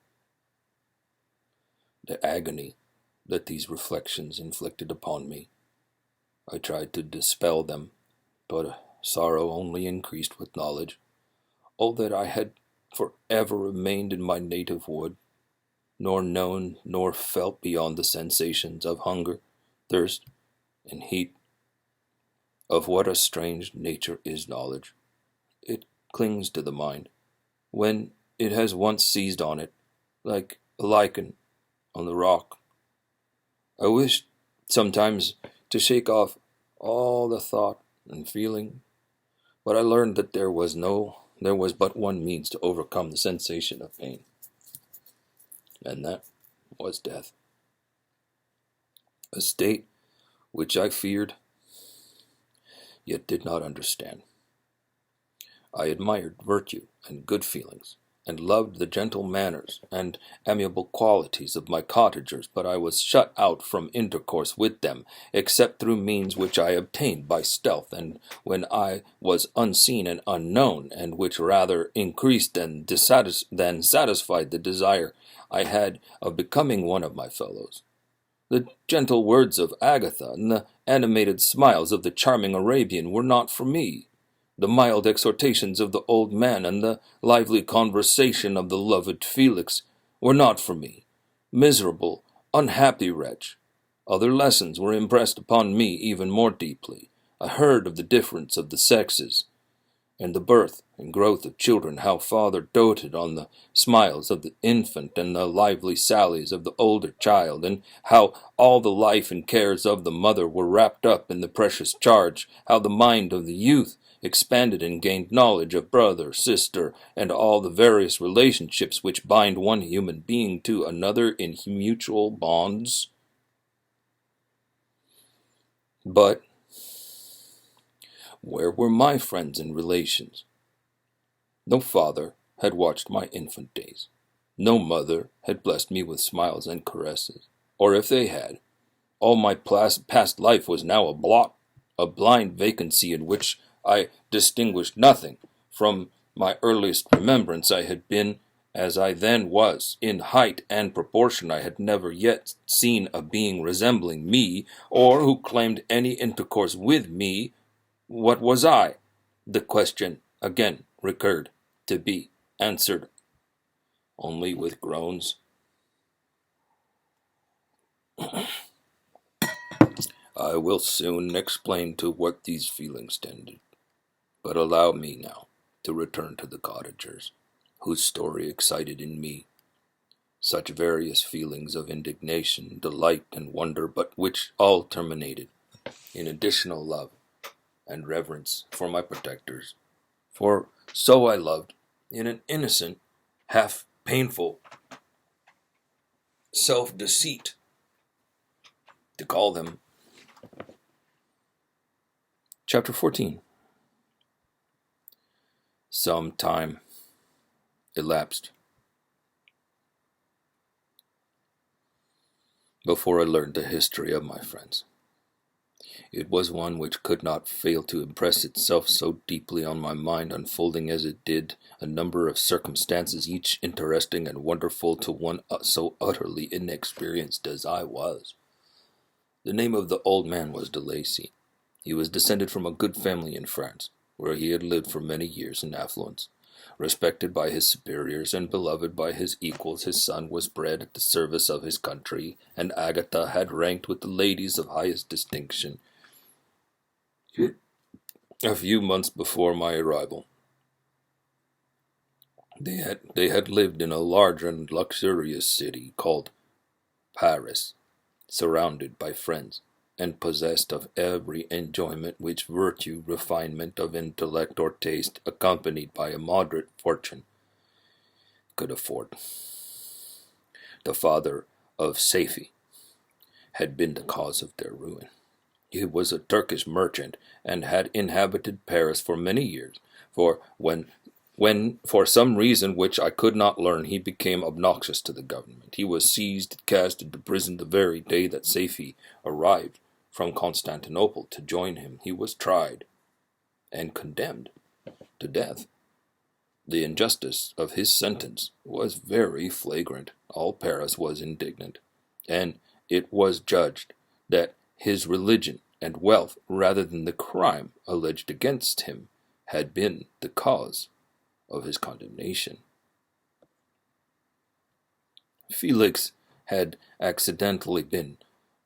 the agony that these reflections inflicted upon me. I tried to dispel them, but sorrow only increased with knowledge. Oh, that I had for ever remained in my native wood, nor known nor felt beyond the sensations of hunger, thirst, and heat. Of what a strange nature is knowledge! It clings to the mind, when it has once seized on it, like a lichen on the rock. I wished sometimes to shake off all the thought and feeling, but I learned that there was but one means to overcome the sensation of pain, and that was death. A state which I feared, yet did not understand. I admired virtue and good feelings, and loved the gentle manners and amiable qualities of my cottagers, but I was shut out from intercourse with them, except through means which I obtained by stealth, and when I was unseen and unknown, and which rather increased than satisfied the desire I had of becoming one of my fellows. The gentle words of Agatha and the animated smiles of the charming Arabian were not for me. The mild exhortations of the old man and the lively conversation of the loved Felix were not for me. Miserable, unhappy wretch! Other lessons were impressed upon me even more deeply. I heard of the difference of the sexes, and the birth and growth of children, how father doted on the smiles of the infant and the lively sallies of the older child, and how all the life and cares of the mother were wrapped up in the precious charge, how the mind of the youth expanded and gained knowledge of brother, sister, and all the various relationships which bind one human being to another in mutual bonds. But where were my friends and relations? No father had watched my infant days. No mother had blessed me with smiles and caresses. Or if they had, all my past life was now a blot, a blind vacancy in which I distinguished nothing. From my earliest remembrance I had been as I then was, in height and proportion. I had never yet seen a being resembling me, or who claimed any intercourse with me. What was I? The question again recurred, to be answered only with groans. I will soon explain to what these feelings tended, but allow me now to return to the cottagers, whose story excited in me such various feelings of indignation, delight, and wonder, but which all terminated in additional love and reverence for my protectors. For so I loved, in an innocent, half painful self-deceit, to call them. Chapter 14. Some time elapsed before I learned the history of my friends. It was one which could not fail to impress itself so deeply on my mind, unfolding as it did a number of circumstances, each interesting and wonderful to one so utterly inexperienced as I was. The name of the old man was de Lacy. He was descended from a good family in France, where he had lived for many years in affluence. Respected by his superiors and beloved by his equals, his son was bred at the service of his country, and Agatha had ranked with the ladies of highest distinction a few months before my arrival. They had lived in a large and luxurious city called Paris, surrounded by friends, and possessed of every enjoyment which virtue, refinement of intellect, or taste, accompanied by a moderate fortune, could afford. The father of Safie had been the cause of their ruin. He was a Turkish merchant, and had inhabited Paris for many years, for when for some reason which I could not learn he became obnoxious to the government, he was seized and cast into prison the very day that Safie arrived from Constantinople to join him. He was tried and condemned to death. The injustice of his sentence was very flagrant. All Paris was indignant, and it was judged that his religion and wealth, rather than the crime alleged against him, had been the cause of his condemnation. Felix had accidentally been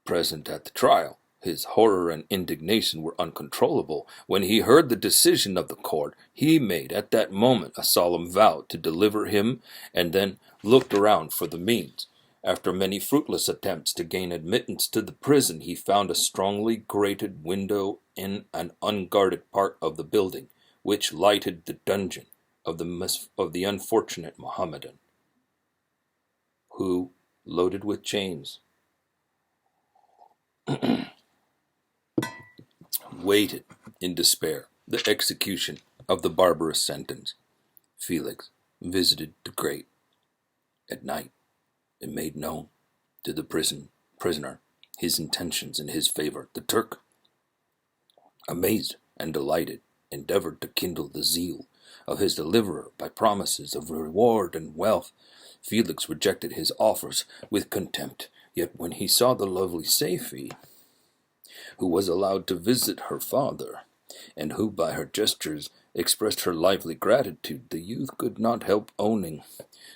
present at the trial. His horror and indignation were uncontrollable. When he heard the decision of the court, he made at that moment a solemn vow to deliver him, and then looked around for the means. After many fruitless attempts to gain admittance to the prison, he found a strongly grated window in an unguarded part of the building, which lighted the dungeon of the unfortunate Mohammedan, who, loaded with chains, waited in despair the execution of the barbarous sentence. Felix visited the grate at night and made known to the prisoner his intentions in his favor. The Turk, amazed and delighted, endeavored to kindle the zeal of his deliverer by promises of reward and wealth. Felix rejected his offers with contempt, yet when he saw the lovely Safie, who was allowed to visit her father, and who by her gestures expressed her lively gratitude, the youth could not help owning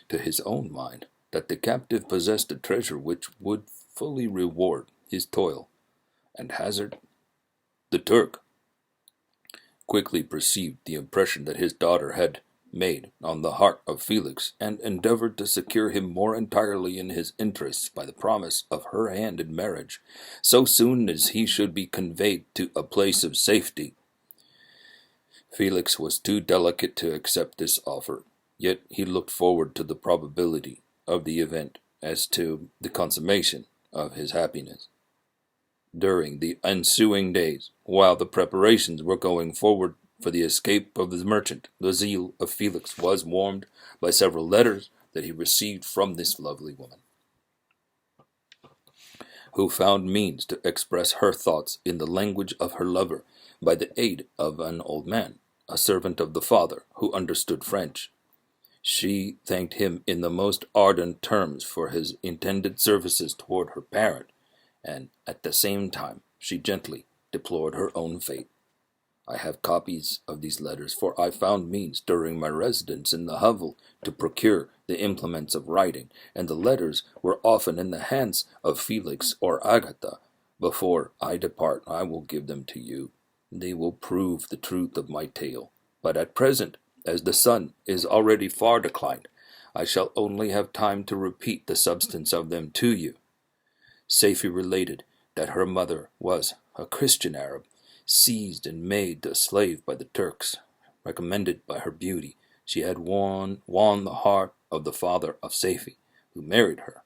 to his own mind that the captive possessed a treasure which would fully reward his toil and hazard. The Turk quickly perceived the impression that his daughter had made on the heart of Felix, and endeavored to secure him more entirely in his interests by the promise of her hand in marriage, so soon as he should be conveyed to a place of safety. Felix was too delicate to accept this offer, yet he looked forward to the probability of the event as to the consummation of his happiness. During the ensuing days, while the preparations were going forward for the escape of the merchant, the zeal of Felix was warmed by several letters that he received from this lovely woman, who found means to express her thoughts in the language of her lover by the aid of an old man, a servant of the father, who understood French. She thanked him in the most ardent terms for his intended services toward her parent, and at the same time she gently deplored her own fate. I have copies of these letters, for I found means during my residence in the hovel to procure the implements of writing, and the letters were often in the hands of Felix or Agatha. Before I depart, I will give them to you. They will prove the truth of my tale. But at present, as the sun is already far declined, I shall only have time to repeat the substance of them to you. Safie related that her mother was a Christian Arab, seized and made a slave by the Turks. Recommended by her beauty, she had won the heart of the father of Safie, who married her.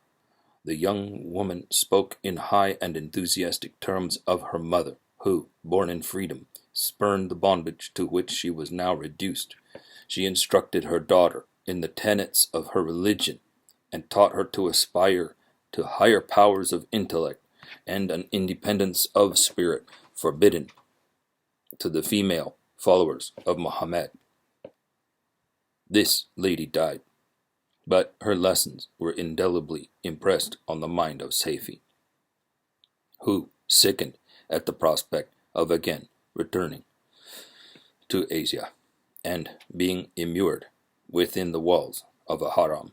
The young woman spoke in high and enthusiastic terms of her mother, who, born in freedom, spurned the bondage to which she was now reduced. She instructed her daughter in the tenets of her religion, and taught her to aspire to higher powers of intellect and an independence of spirit forbidden to the female followers of Mohammed. This lady died, but her lessons were indelibly impressed on the mind of Safie, who sickened at the prospect of again returning to Asia, and being immured within the walls of a haram,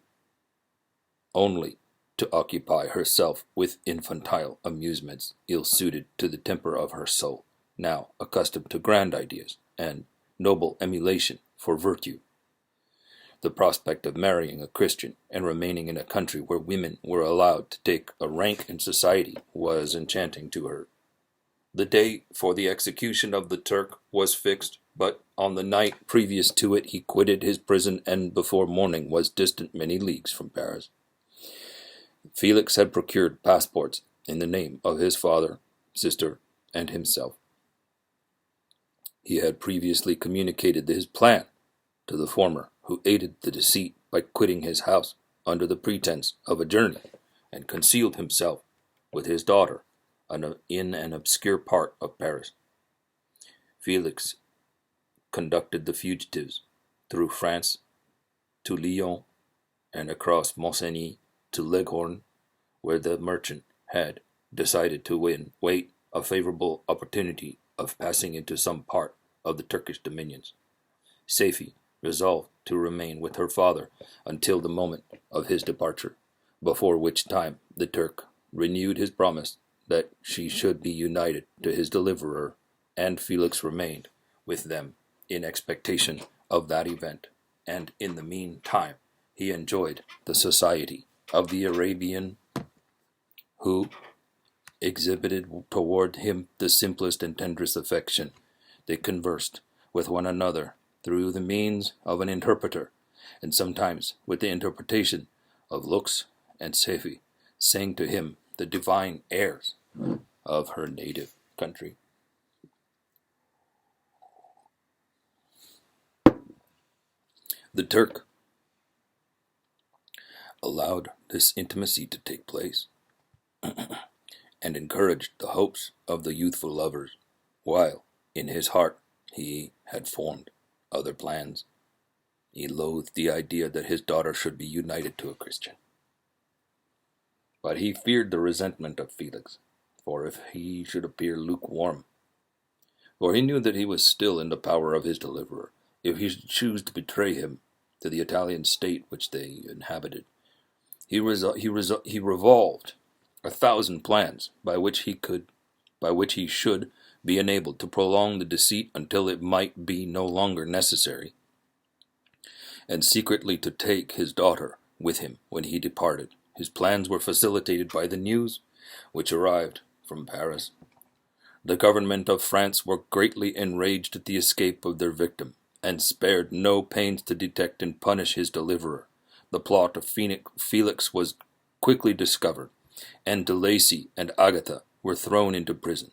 only to occupy herself with infantile amusements ill-suited to the temper of her soul, now accustomed to grand ideas and noble emulation for virtue. The prospect of marrying a Christian and remaining in a country where women were allowed to take a rank in society was enchanting to her. The day for the execution of the Turk was fixed, but on the night previous to it he quitted his prison and before morning was distant many leagues from Paris. Felix had procured passports in the name of his father, sister, and himself. He had previously communicated his plan to the former, who aided the deceit by quitting his house under the pretense of a journey, and concealed himself with his daughter in an obscure part of Paris. Felix conducted the fugitives through France to Lyon and across Maucenis to Leghorn, where the merchant had decided to wait a favorable opportunity of passing into some part of the Turkish dominions. Safie resolved to remain with her father until the moment of his departure, before which time the Turk renewed his promise that she should be united to his deliverer, and Felix remained with them in expectation of that event, and in the meantime he enjoyed the society of the Arabian, who exhibited toward him the simplest and tenderest affection. They conversed with one another through the means of an interpreter, and sometimes with the interpretation of looks, and Safie sang to him the divine airs of her native country. The Turk allowed this intimacy to take place, and encouraged the hopes of the youthful lovers, while in his heart he had formed other plans. He loathed the idea that his daughter should be united to a Christian. But he feared the resentment of Felix, for if he should appear lukewarm, for he knew that he was still in the power of his deliverer, if he should choose to betray him to the Italian state which they inhabited, he revolved 1,000 plans by which he should be enabled to prolong the deceit until it might be no longer necessary, and secretly to take his daughter with him when he departed. His plans were facilitated by the news which arrived from Paris. The government of France were greatly enraged at the escape of their victim, and spared no pains to detect and punish his deliverer. The plot of Felix was quickly discovered, and De Lacy and Agatha were thrown into prison.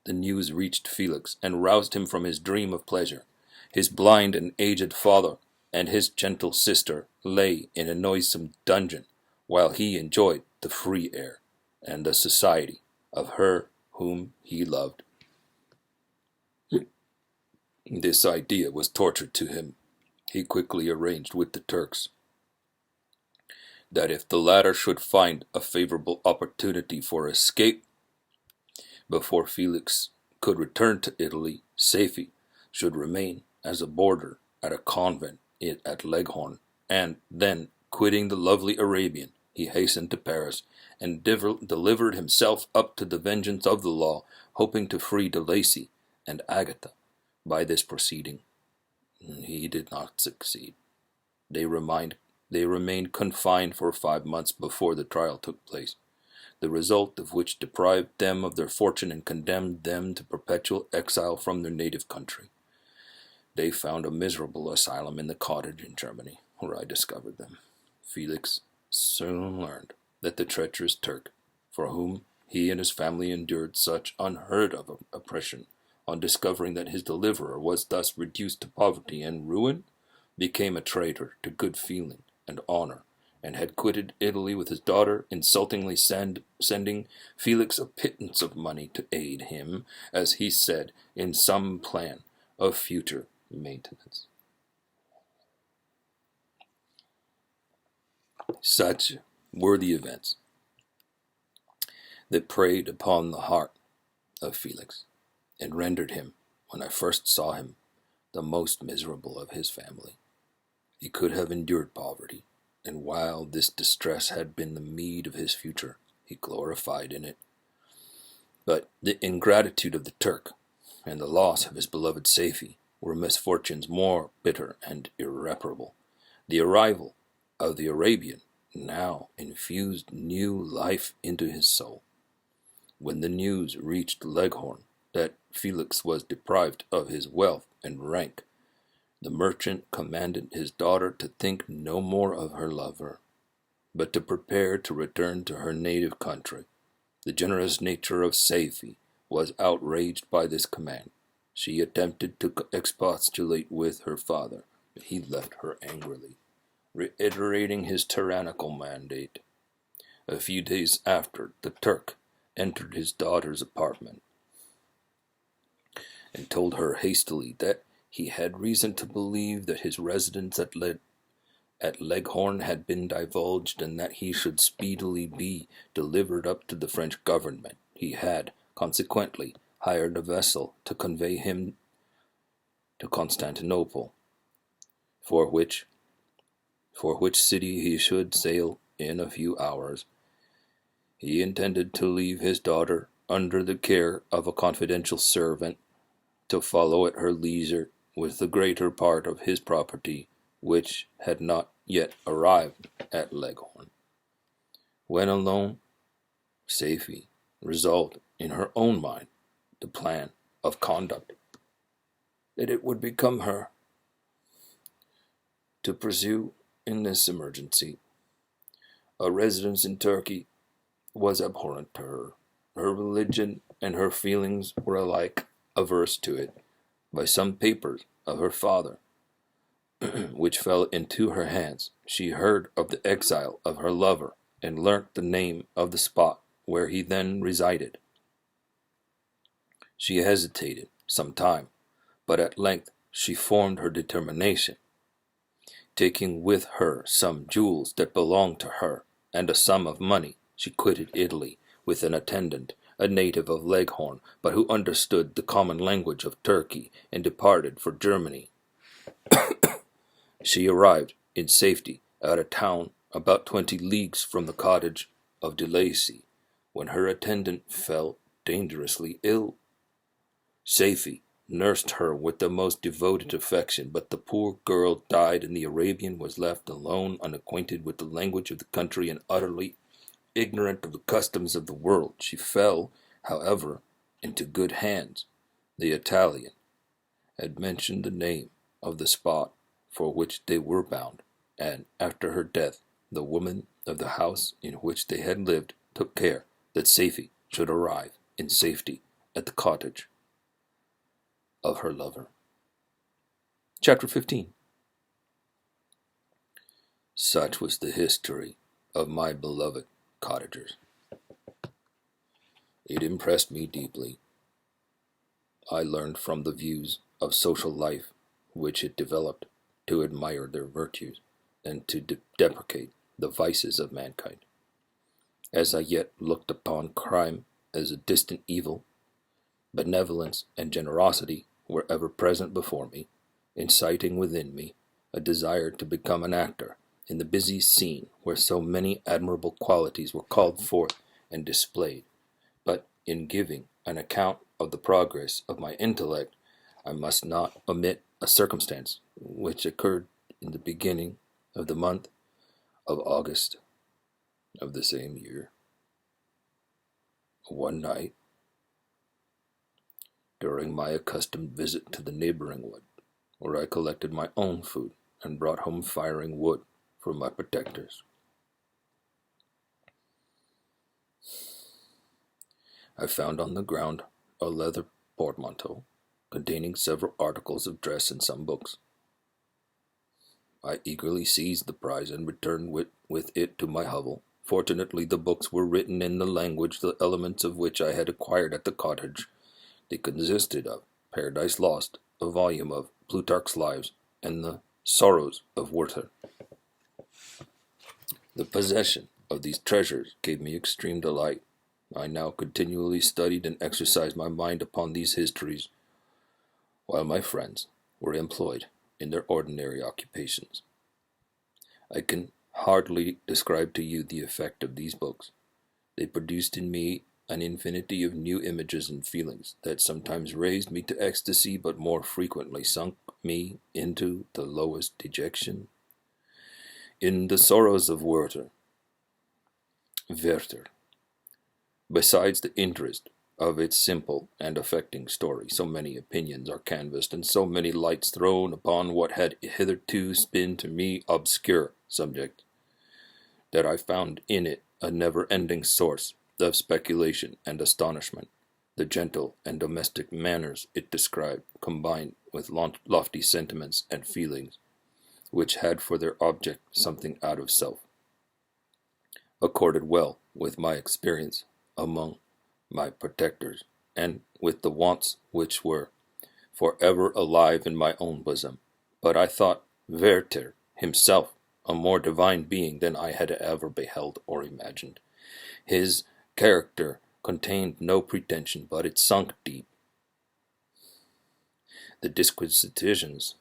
The news reached Felix, and roused him from his dream of pleasure. His blind and aged father and his gentle sister lay in a noisome dungeon, while he enjoyed the free air and the society of her whom he loved. This idea was torture to him. He quickly arranged with the Turks that if the latter should find a favorable opportunity for escape before Felix could return to Italy, Safie should remain as a boarder at a convent at Leghorn, and then, quitting the lovely Arabian, he hastened to Paris and delivered himself up to the vengeance of the law, hoping to free de Lacy and Agatha by this proceeding. He did not succeed. They remained confined for 5 months before the trial took place, the result of which deprived them of their fortune and condemned them to perpetual exile from their native country. They found a miserable asylum in the cottage in Germany, where I discovered them. Felix soon learned that the treacherous Turk, for whom he and his family endured such unheard of oppression, on discovering that his deliverer was thus reduced to poverty and ruin, became a traitor to good feeling and honor, and had quitted Italy with his daughter, insultingly sending Felix a pittance of money to aid him, as he said, in some plan of future maintenance. Such were the events that preyed upon the heart of Felix, and rendered him, when I first saw him, the most miserable of his family. He could have endured poverty, and while this distress had been the meed of his future, he gloried in it. But the ingratitude of the Turk, and the loss of his beloved Safie, were misfortunes more bitter and irreparable. The arrival of the Arabian now infused new life into his soul. When the news reached Leghorn that Felix was deprived of his wealth and rank, the merchant commanded his daughter to think no more of her lover, but to prepare to return to her native country. The generous nature of Safie was outraged by this command. She attempted to expostulate with her father, but he left her angrily, reiterating his tyrannical mandate. A few days after, the Turk entered his daughter's apartment and told her hastily that he had reason to believe that his residence at Leghorn had been divulged, and that he should speedily be delivered up to the French government. He had, consequently, hired a vessel to convey him to Constantinople, for which city he should sail in a few hours. He intended to leave his daughter under the care of a confidential servant, to follow at her leisure with the greater part of his property, which had not yet arrived at Leghorn. When alone, Safie resolved in her own mind the plan of conduct that it would become her to pursue in this emergency. A residence in Turkey was abhorrent to her. Her religion and her feelings were alike averse to it. By some papers of her father, which fell into her hands, she heard of the exile of her lover, and learnt the name of the spot where he then resided. She hesitated some time, but at length she formed her determination. Taking with her some jewels that belonged to her, and a sum of money, she quitted Italy with an attendant, a native of Leghorn, but who understood the common language of Turkey, and departed for Germany. She arrived in safety at a town about 20 leagues from the cottage of de Lacy, when her attendant fell dangerously ill. Safie nursed her with the most devoted affection, but the poor girl died, and the Arabian was left alone, unacquainted with the language of the country, and utterly ignorant of the customs of the world. She fell, however, into good hands. The Italian had mentioned the name of the spot for which they were bound, and after her death, the woman of the house in which they had lived took care that Safie should arrive in safety at the cottage of her lover. Chapter 15. Such was the history of my beloved cottagers. It impressed me deeply. I learned from the views of social life which it developed to admire their virtues and to deprecate the vices of mankind. As I yet looked upon crime as a distant evil, benevolence and generosity were ever present before me, inciting within me a desire to become an actor in the busy scene where so many admirable qualities were called forth and displayed. But in giving an account of the progress of my intellect, I must not omit a circumstance which occurred in the beginning of the month of August of the same year. One night, during my accustomed visit to the neighboring wood, where I collected my own food and brought home firing wood for my protectors, I found on the ground a leather portmanteau containing several articles of dress and some books. I eagerly seized the prize and returned with it to my hovel. Fortunately, the books were written in the language, the elements of which I had acquired at the cottage. They consisted of Paradise Lost, a volume of Plutarch's Lives, and the Sorrows of Werther. The possession of these treasures gave me extreme delight. I now continually studied and exercised my mind upon these histories, while my friends were employed in their ordinary occupations. I can hardly describe to you the effect of these books. They produced in me an infinity of new images and feelings that sometimes raised me to ecstasy, but more frequently sunk me into the lowest dejection. In the Sorrows of Werther, besides the interest of its simple and affecting story, so many opinions are canvassed and so many lights thrown upon what had hitherto been to me obscure subject, that I found in it a never-ending source of speculation and astonishment. The gentle and domestic manners it described, combined with lofty sentiments and feelings, which had for their object something out of self, accorded well with my experience among my protectors, and with the wants which were for ever alive in my own bosom. But I thought Werther himself a more divine being than I had ever beheld or imagined. His character contained no pretension, but it sunk deep. The disquisitions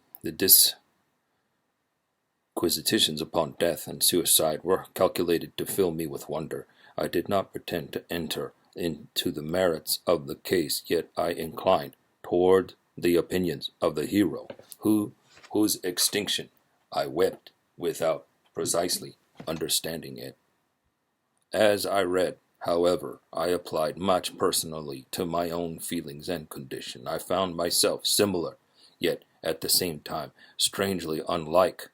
upon death and suicide were calculated to fill me with wonder. I did not pretend to enter into the merits of the case, yet I inclined toward the opinions of the hero, whose extinction I wept without precisely understanding it. As I read, however, I applied much personally to my own feelings and condition. I found myself similar, yet at the same time strangely unlike,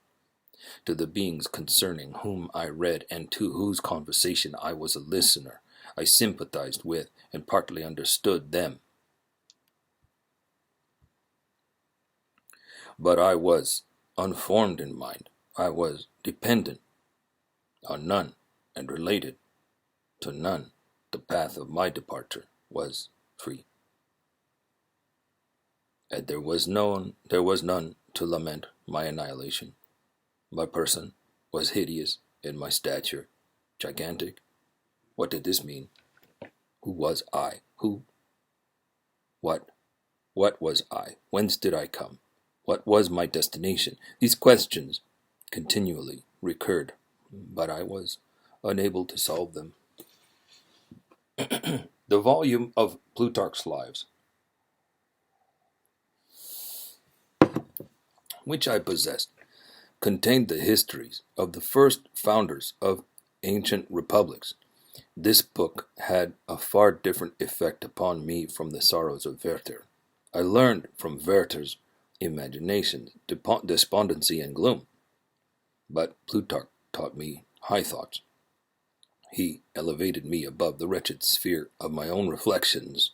to the beings concerning whom I read and to whose conversation I was a listener. I sympathized with and partly understood them. But I was unformed in mind. I was dependent on none and related to none. The path of my departure was free, and there was none to lament my annihilation. My person was hideous, and my stature gigantic. What did this mean? Who was I? What was I? Whence did I come? What was my destination? These questions continually recurred, but I was unable to solve them. The volume of Plutarch's Lives, which I possessed, contained the histories of the first founders of ancient republics. This book had a far different effect upon me from the Sorrows of Werther. I learned from Werther's imagination, despondency, and gloom, but Plutarch taught me high thoughts. He elevated me above the wretched sphere of my own reflections.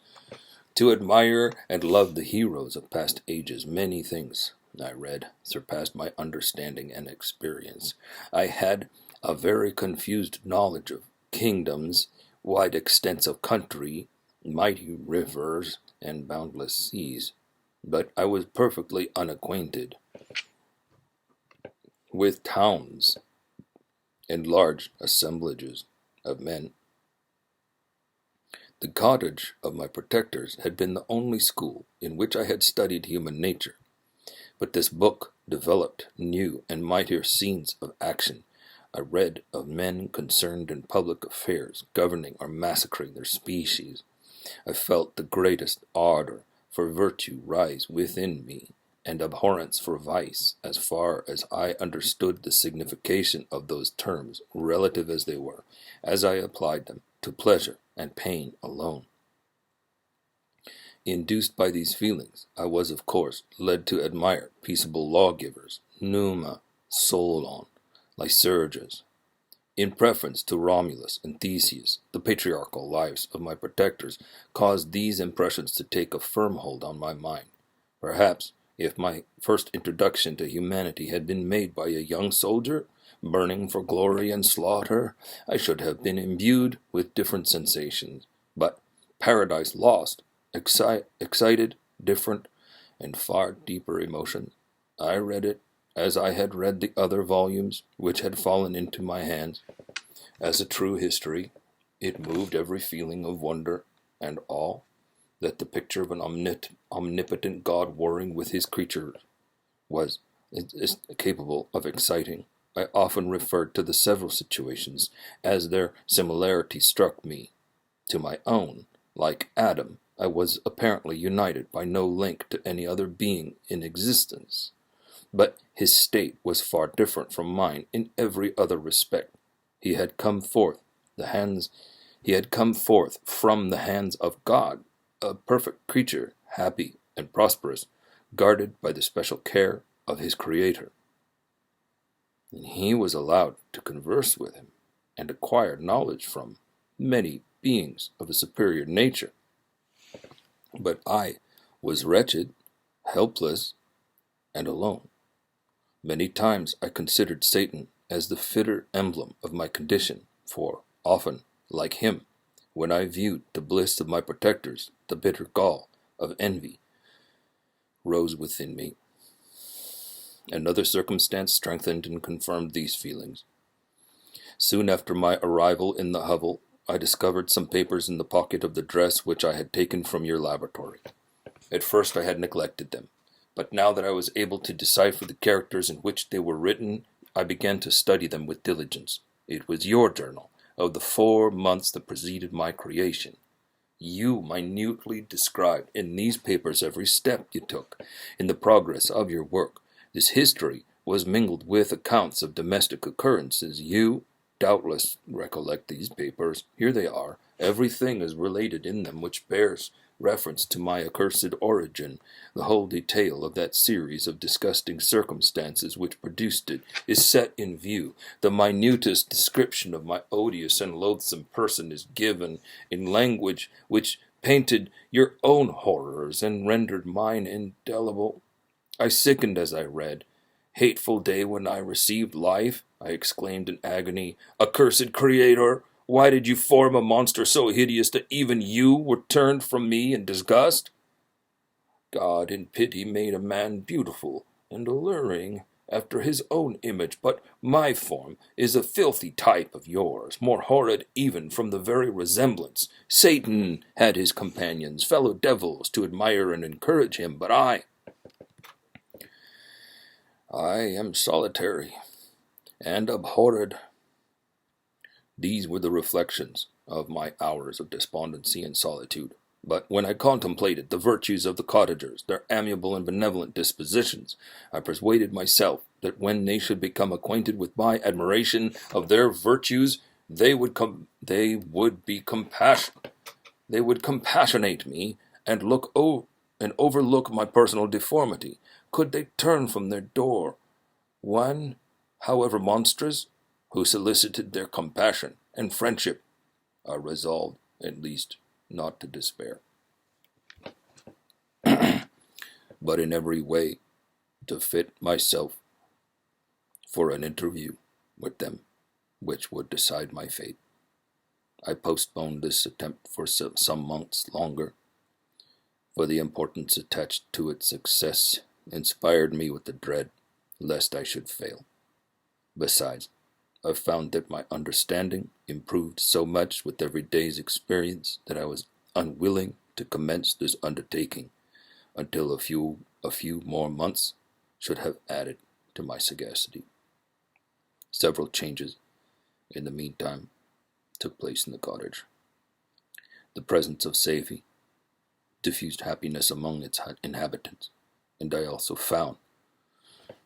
To admire and love the heroes of past ages, many things I read surpassed my understanding and experience. I had a very confused knowledge of kingdoms, wide extents of country, mighty rivers, and boundless seas, but I was perfectly unacquainted with towns and large assemblages of men. The cottage of my protectors had been the only school in which I had studied human nature, but this book developed new and mightier scenes of action. I read of men concerned in public affairs, governing or massacring their species. I felt the greatest ardor for virtue rise within me, and abhorrence for vice, as far as I understood the signification of those terms, relative as they were, as I applied them to pleasure and pain alone. Induced by these feelings, I was, of course, led to admire peaceable lawgivers, Numa, Solon, Lycurgus, in preference to Romulus and Theseus. The patriarchal lives of my protectors caused these impressions to take a firm hold on my mind. Perhaps, if my first introduction to humanity had been made by a young soldier, burning for glory and slaughter, I should have been imbued with different sensations. But Paradise Lost excited different and far deeper emotions. I read it as I had read the other volumes which had fallen into my hands. As a true history, it moved every feeling of wonder and awe that the picture of an omnipotent God warring with his creatures is capable of exciting. I often referred to the several situations as their similarity struck me to my own. Like Adam, I was apparently united by no link to any other being in existence. But his state was far different from mine in every other respect. He had come forth from the hands of God, a perfect creature, happy and prosperous, guarded by the special care of his Creator. And he was allowed to converse with him and acquire knowledge from many beings of a superior nature. But I was wretched, helpless, and alone. Many times I considered Satan as the fitter emblem of my condition, for often, like him, when I viewed the bliss of my protectors, the bitter gall of envy rose within me. Another circumstance strengthened and confirmed these feelings. Soon after my arrival in the hovel, I discovered some papers in the pocket of the dress which I had taken from your laboratory. At first I had neglected them, but now that I was able to decipher the characters in which they were written, I began to study them with diligence. It was your journal of the 4 months that preceded my creation. You minutely described in these papers every step you took in the progress of your work. This history was mingled with accounts of domestic occurrences. You doubtless recollect these papers. Here they are. Everything is related in them which bears reference to my accursed origin. The whole detail of that series of disgusting circumstances which produced it is set in view. The minutest description of my odious and loathsome person is given in language which painted your own horrors and rendered mine indelible. I sickened as I read. Hateful day when I received life, I exclaimed in agony. Accursed Creator, why did you form a monster so hideous that even you were turned from me in disgust? God in pity made a man beautiful and alluring after his own image, but my form is a filthy type of yours, more horrid even from the very resemblance. Satan had his companions, fellow devils, to admire and encourage him, but I am solitary and abhorred. These were the reflections of my hours of despondency and solitude. But when I contemplated the virtues of the cottagers, their amiable and benevolent dispositions, I persuaded myself that when they should become acquainted with my admiration of their virtues, they would compassionate me and overlook my personal deformity. Could they turn from their door one, however monstrous, who solicited their compassion and friendship, I resolved, at least, not to despair, but in every way to fit myself for an interview with them which would decide my fate. I postponed this attempt for some months longer, for the importance attached to its success inspired me with the dread lest I should fail. Besides, I found that my understanding improved so much with every day's experience that I was unwilling to commence this undertaking until a few more months should have added to my sagacity. Several changes, in the meantime, took place in the cottage. The presence of Safie diffused happiness among its inhabitants, and I also found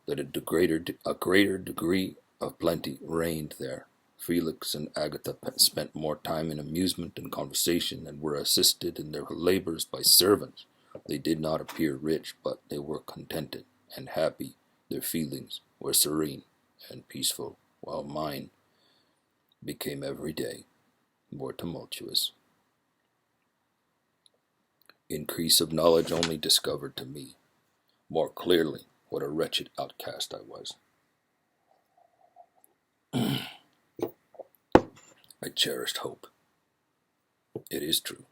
that a greater degree of plenty reigned there. Felix and Agatha spent more time in amusement and conversation, and were assisted in their labors by servants. They did not appear rich, but they were contented and happy. Their feelings were serene and peaceful, while mine became every day more tumultuous. Increase of knowledge only discovered to me more clearly what a wretched outcast I was. I cherished hope. It is true,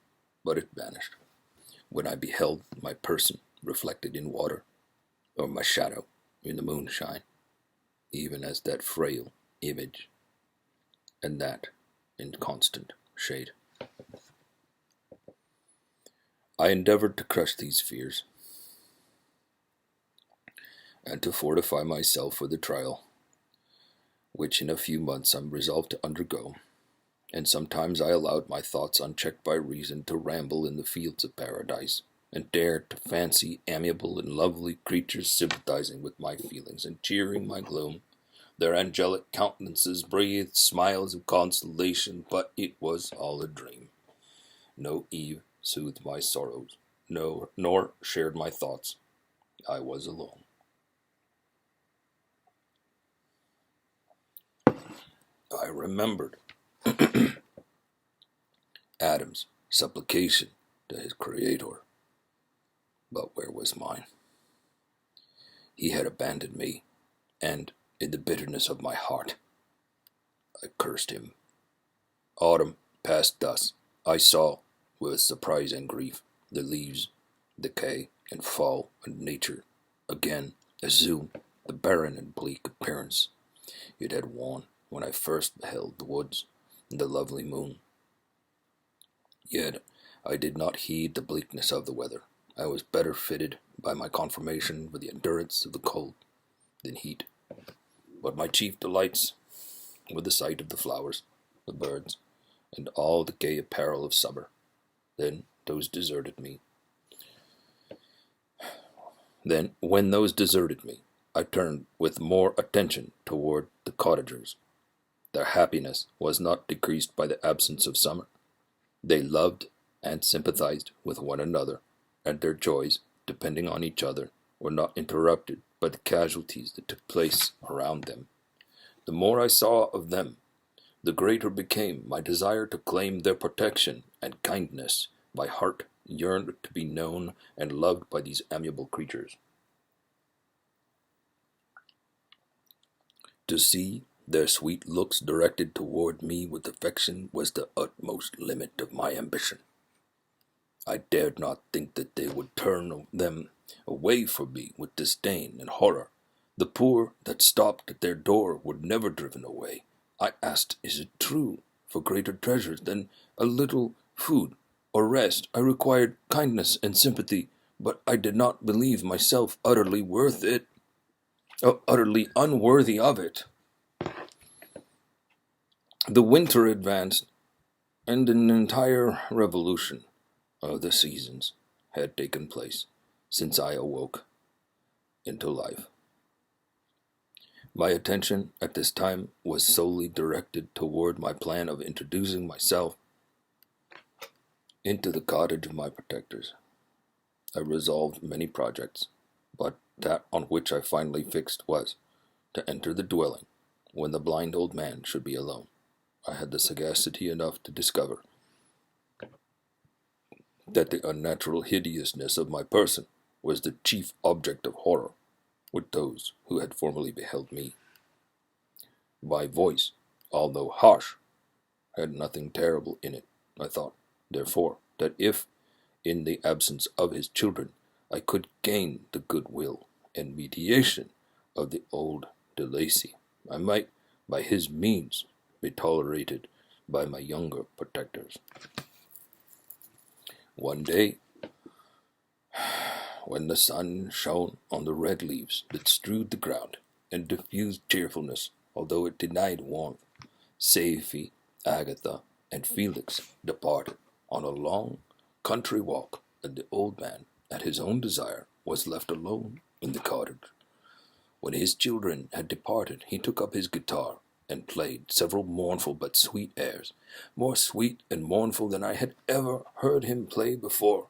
but it vanished when I beheld my person reflected in water, or my shadow in the moonshine, even as that frail image, and that in constant shade. I endeavored to crush these fears, and to fortify myself for the trial, which in a few months I'm resolved to undergo. And sometimes I allowed my thoughts unchecked by reason to ramble in the fields of paradise, and dared to fancy amiable and lovely creatures sympathizing with my feelings and cheering my gloom. Their angelic countenances breathed smiles of consolation, but it was all a dream. No Eve soothed my sorrows, nor shared my thoughts. I was alone. I remembered Adam's supplication to his Creator, but where was mine? He had abandoned me, and in the bitterness of my heart, I cursed him. Autumn passed thus. I saw, with surprise and grief, the leaves decay and fall, and nature again assume the barren and bleak appearance it had worn when I first beheld the woods and the lovely moon. Yet I did not heed the bleakness of the weather. I was better fitted by my conformation for the endurance of the cold than heat. But my chief delights were the sight of the flowers, the birds, and all the gay apparel of summer. Then those deserted me. Then, when those deserted me, I turned with more attention toward the cottagers. Their happiness was not decreased by the absence of summer. They loved and sympathized with one another, and their joys, depending on each other, were not interrupted by the casualties that took place around them. The more I saw of them, the greater became my desire to claim their protection and kindness. My heart yearned to be known and loved by these amiable creatures. To see their sweet looks directed toward me with affection was the utmost limit of my ambition. I dared not think that they would turn them away from me with disdain and horror. The poor that stopped at their door were never driven away. I asked, is it true? For greater treasures than a little food or rest, I required kindness and sympathy, but I did not believe myself utterly worth it, utterly unworthy of it. The winter advanced, and an entire revolution of the seasons had taken place since I awoke into life. My attention at this time was solely directed toward my plan of introducing myself into the cottage of my protectors. I resolved many projects, but that on which I finally fixed was to enter the dwelling when the blind old man should be alone. I had the sagacity enough to discover that the unnatural hideousness of my person was the chief object of horror with those who had formerly beheld me. My voice, although harsh, had nothing terrible in it. I thought, therefore, that if, in the absence of his children, I could gain the goodwill and mediation of the old de Lacy, I might, by his means be tolerated by my younger protectors. One day, when the sun shone on the red leaves that strewed the ground and diffused cheerfulness, although it denied warmth, Safie, Agatha, and Felix departed on a long country walk, and the old man, at his own desire, was left alone in the cottage. When his children had departed, he took up his guitar and played several mournful but sweet airs, more sweet and mournful than I had ever heard him play before.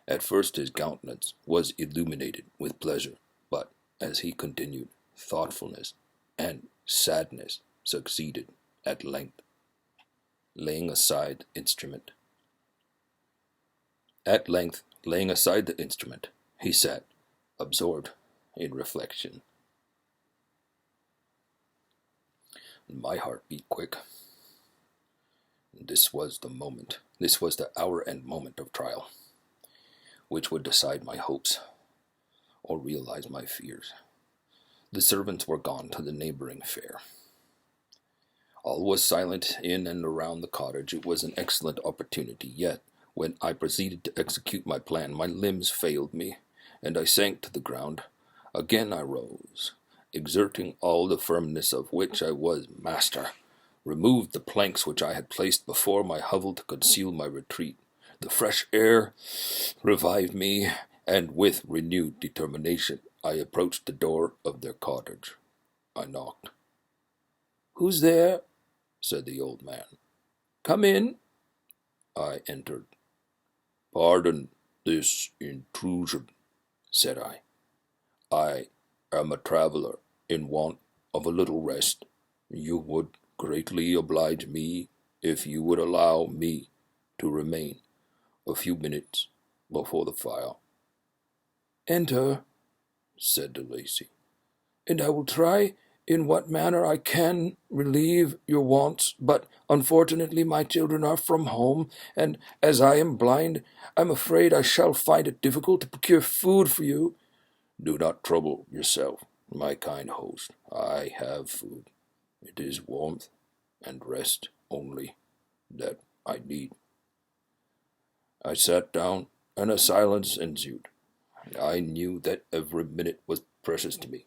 At first his countenance was illuminated with pleasure, but as he continued, thoughtfulness and sadness succeeded at length. Laying aside the instrument, he sat, absorbed in reflection. My heart beat quick. This was the hour and moment of trial, which would decide my hopes or realize my fears. The servants were gone to the neighboring fair. All was silent in and around the cottage. It was an excellent opportunity, yet when I proceeded to execute my plan, my limbs failed me, and I sank to the ground. Again I rose, exerting all the firmness of which I was master, removed the planks which I had placed before my hovel to conceal my retreat. The fresh air revived me, and with renewed determination I approached the door of their cottage. I knocked. "Who's there?" said the old man. "Come in." I entered. "Pardon this intrusion," said I. "I am a traveler in want of a little rest. You would greatly oblige me if you would allow me to remain a few minutes before the fire." "Enter," said De Lacy, "and I will try in what manner I can relieve your wants, but unfortunately my children are from home, and as I am blind, I'm afraid I shall find it difficult to procure food for you." "Do not trouble yourself, my kind host. I have food. It is warmth and rest only that I need." I sat down, and a silence ensued. I knew that every minute was precious to me.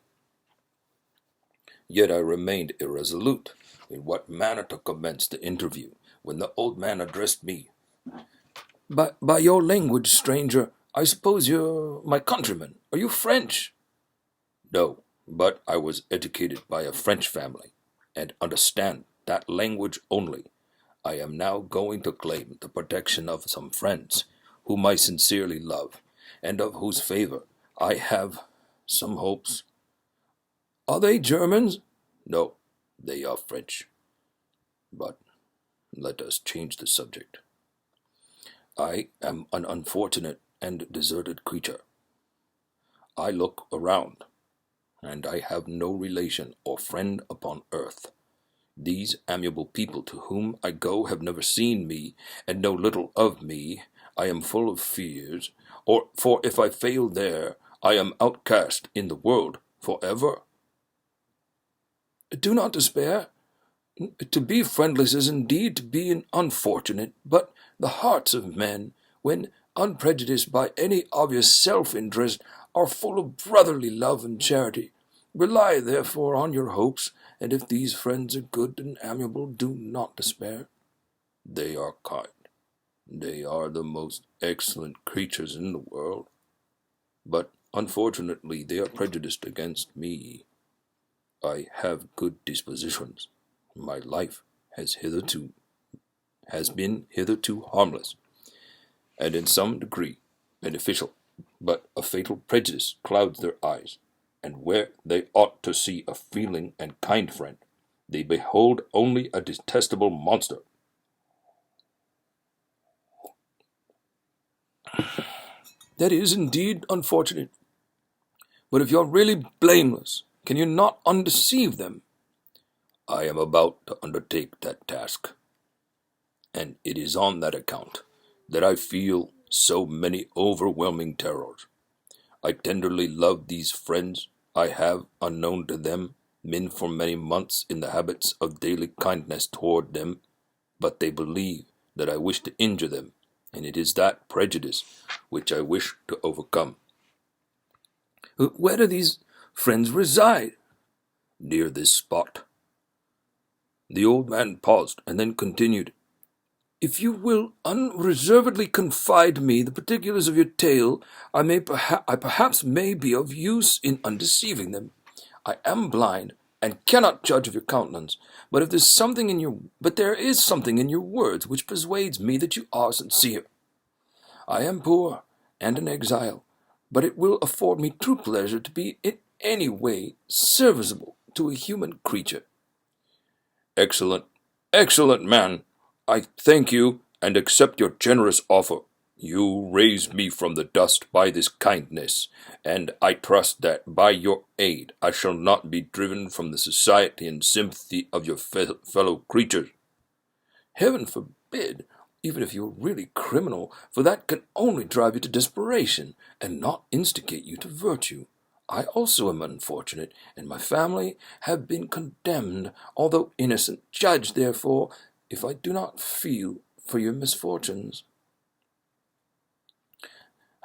Yet I remained irresolute in what manner to commence the interview, when the old man addressed me. By your language, stranger, I suppose you're my countryman. Are you French?" "No, but I was educated by a French family, and understand that language only. I am now going to claim the protection of some friends, whom I sincerely love, and of whose favor I have some hopes." "Are they Germans?" "No, they are French. But let us change the subject. I am an unfortunate and deserted creature. I look around, and I have no relation or friend upon earth. These amiable people to whom I go have never seen me, and know little of me. I am full of fears, for if I fail there, I am outcast in the world forever." "Do not despair. To be friendless is indeed to be an unfortunate, but the hearts of men, when unprejudiced by any obvious self-interest, are full of brotherly love and charity. Rely, therefore, on your hopes, and if these friends are good and amiable, do not despair." "They are kind. They are the most excellent creatures in the world. But unfortunately they are prejudiced against me. I have good dispositions. My life has been hitherto harmless, and in some degree beneficial, but a fatal prejudice clouds their eyes, and where they ought to see a feeling and kind friend, they behold only a detestable monster." "That is indeed unfortunate. But if you're really blameless, can you not undeceive them?" "I am about to undertake that task, and it is on that account that I feel so many overwhelming terrors. I tenderly love these friends I have unknown to them, men for many months in the habits of daily kindness toward them, but they believe that I wish to injure them, and it is that prejudice which I wish to overcome. Where do these friends reside? Near this spot. The old man paused, and then continued. If you will unreservedly confide me the particulars of your tale, I perhaps may be of use in undeceiving them. I am blind, and cannot judge of your countenance, but there is something in your words which persuades me that you are sincere. I am poor and an exile, but it will afford me true pleasure to be in any way serviceable to a human creature. Excellent, excellent man! I thank you and accept your generous offer. You raised me from the dust by this kindness, and I trust that by your aid I shall not be driven from the society and sympathy of your fellow creatures. Heaven forbid, even if you are really criminal, for that can only drive you to desperation, and not instigate you to virtue. I also am unfortunate, and my family have been condemned, although innocent. Judge, therefore, if I do not feel for your misfortunes.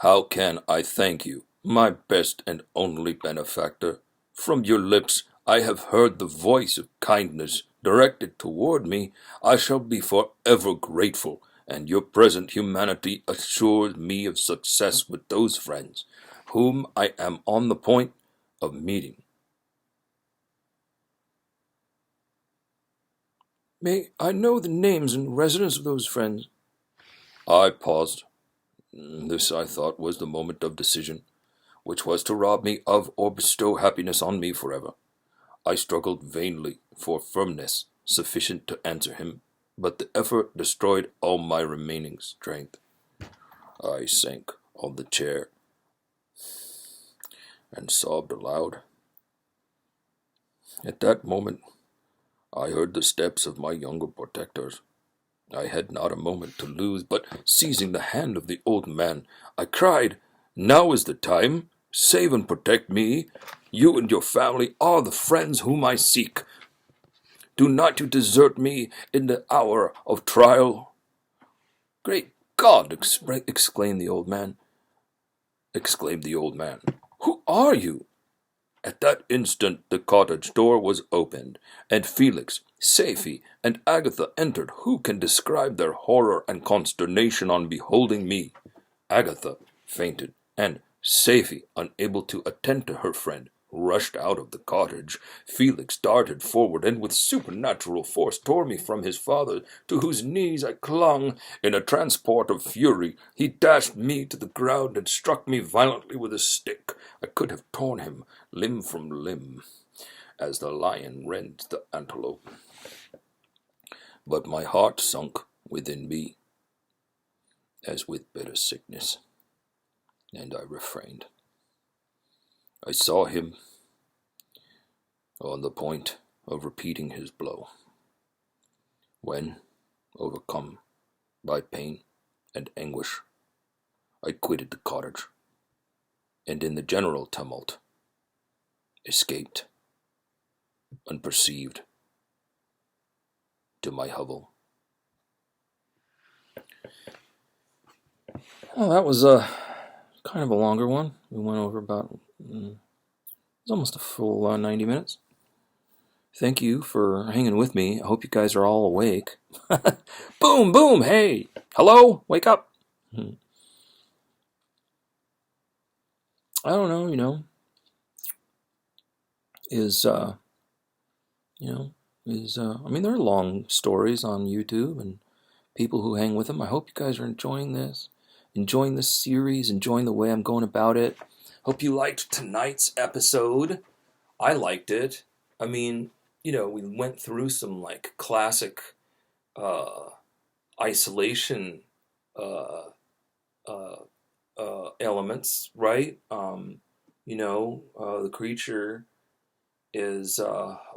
How can I thank you, my best and only benefactor? From your lips I have heard the voice of kindness directed toward me. I shall be forever grateful, and your present humanity assures me of success with those friends whom I am on the point of meeting. May I know the names and residence of those friends? I paused. This, I thought, was the moment of decision, which was to rob me of or bestow happiness on me forever. I struggled vainly for firmness sufficient to answer him, but the effort destroyed all my remaining strength. I sank on the chair and sobbed aloud. At that moment, I heard the steps of my younger protectors. I had not a moment to lose, but seizing the hand of the old man, I cried, "Now is the time! Save and protect me! You and your family are the friends whom I seek. Do not you desert me in the hour of trial." Great God! exclaimed the old man. Who are you? At that instant the cottage door was opened, and Felix, Safie, and Agatha entered. Who can describe their horror and consternation on beholding me? Agatha fainted, and Safie, unable to attend to her friend, rushed out of the cottage. Felix darted forward, and with supernatural force tore me from his father, to whose knees I clung. In a transport of fury, he dashed me to the ground and struck me violently with a stick. I could have torn him limb from limb, as the lion rends the antelope. But my heart sunk within me, as with bitter sickness, and I refrained. I saw him on the point of repeating his blow, when, overcome by pain and anguish, I quitted the cottage, and in the general tumult escaped, unperceived, to my hovel. Well, that was kind of a longer one. We went over about it's almost a full 90 minutes. Thank you for hanging with me. I hope you guys are all awake. Boom, boom, hey, hello, wake up. I don't know, I mean, there are long stories on YouTube and people who hang with them. I hope you guys are enjoying this series, enjoying the way I'm going about it. Hope you liked tonight's episode. I liked it. I mean, we went through some like classic isolation elements, right? The creature is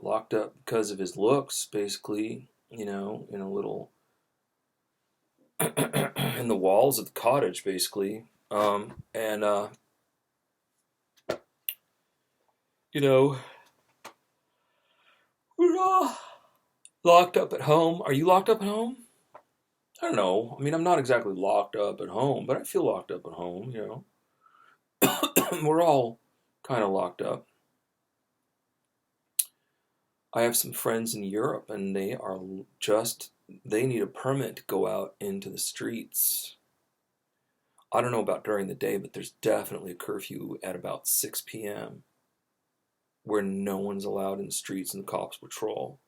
locked up because of his looks, basically, in a little in the walls of the cottage, basically. And you know, Locked up at home. Are you locked up at home? I don't know. I mean, I'm not exactly locked up at home, but I feel locked up at home, you know. We're all kind of locked up. I have some friends in Europe, and they need a permit to go out into the streets. I don't know about during the day, but there's definitely a curfew at about 6 p.m. where no one's allowed in the streets and the cops patrol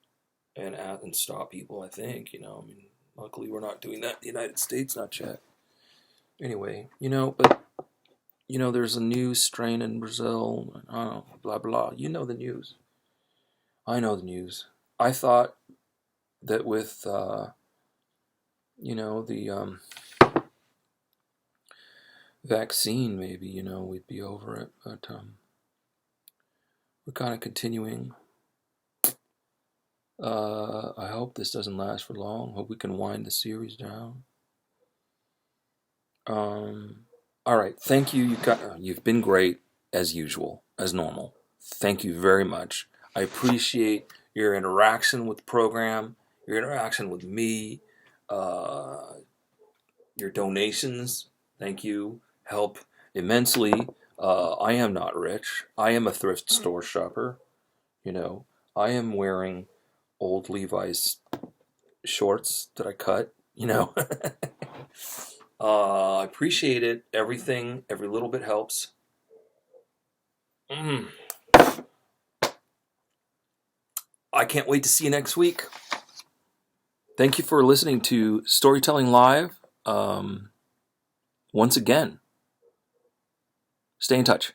and stop people, I think, you know. I mean, luckily we're not doing that in the United States, not yet. Anyway, there's a new strain in Brazil, blah, blah. You know the news. I know the news. I thought that with, the vaccine, maybe, we'd be over it, but we're kind of continuing. I hope this doesn't last for long. Hope we can wind the series down. All right. Thank you. You've been great as usual, as normal. Thank you very much. I appreciate your interaction with the program, your interaction with me, your donations. Thank you. Help immensely. I am not rich. I am a thrift store shopper. I am wearing old Levi's shorts that I cut. I appreciate it. Everything, every little bit helps. I can't wait to see you next week. Thank you for listening to Storytelling Live. Once again, stay in touch.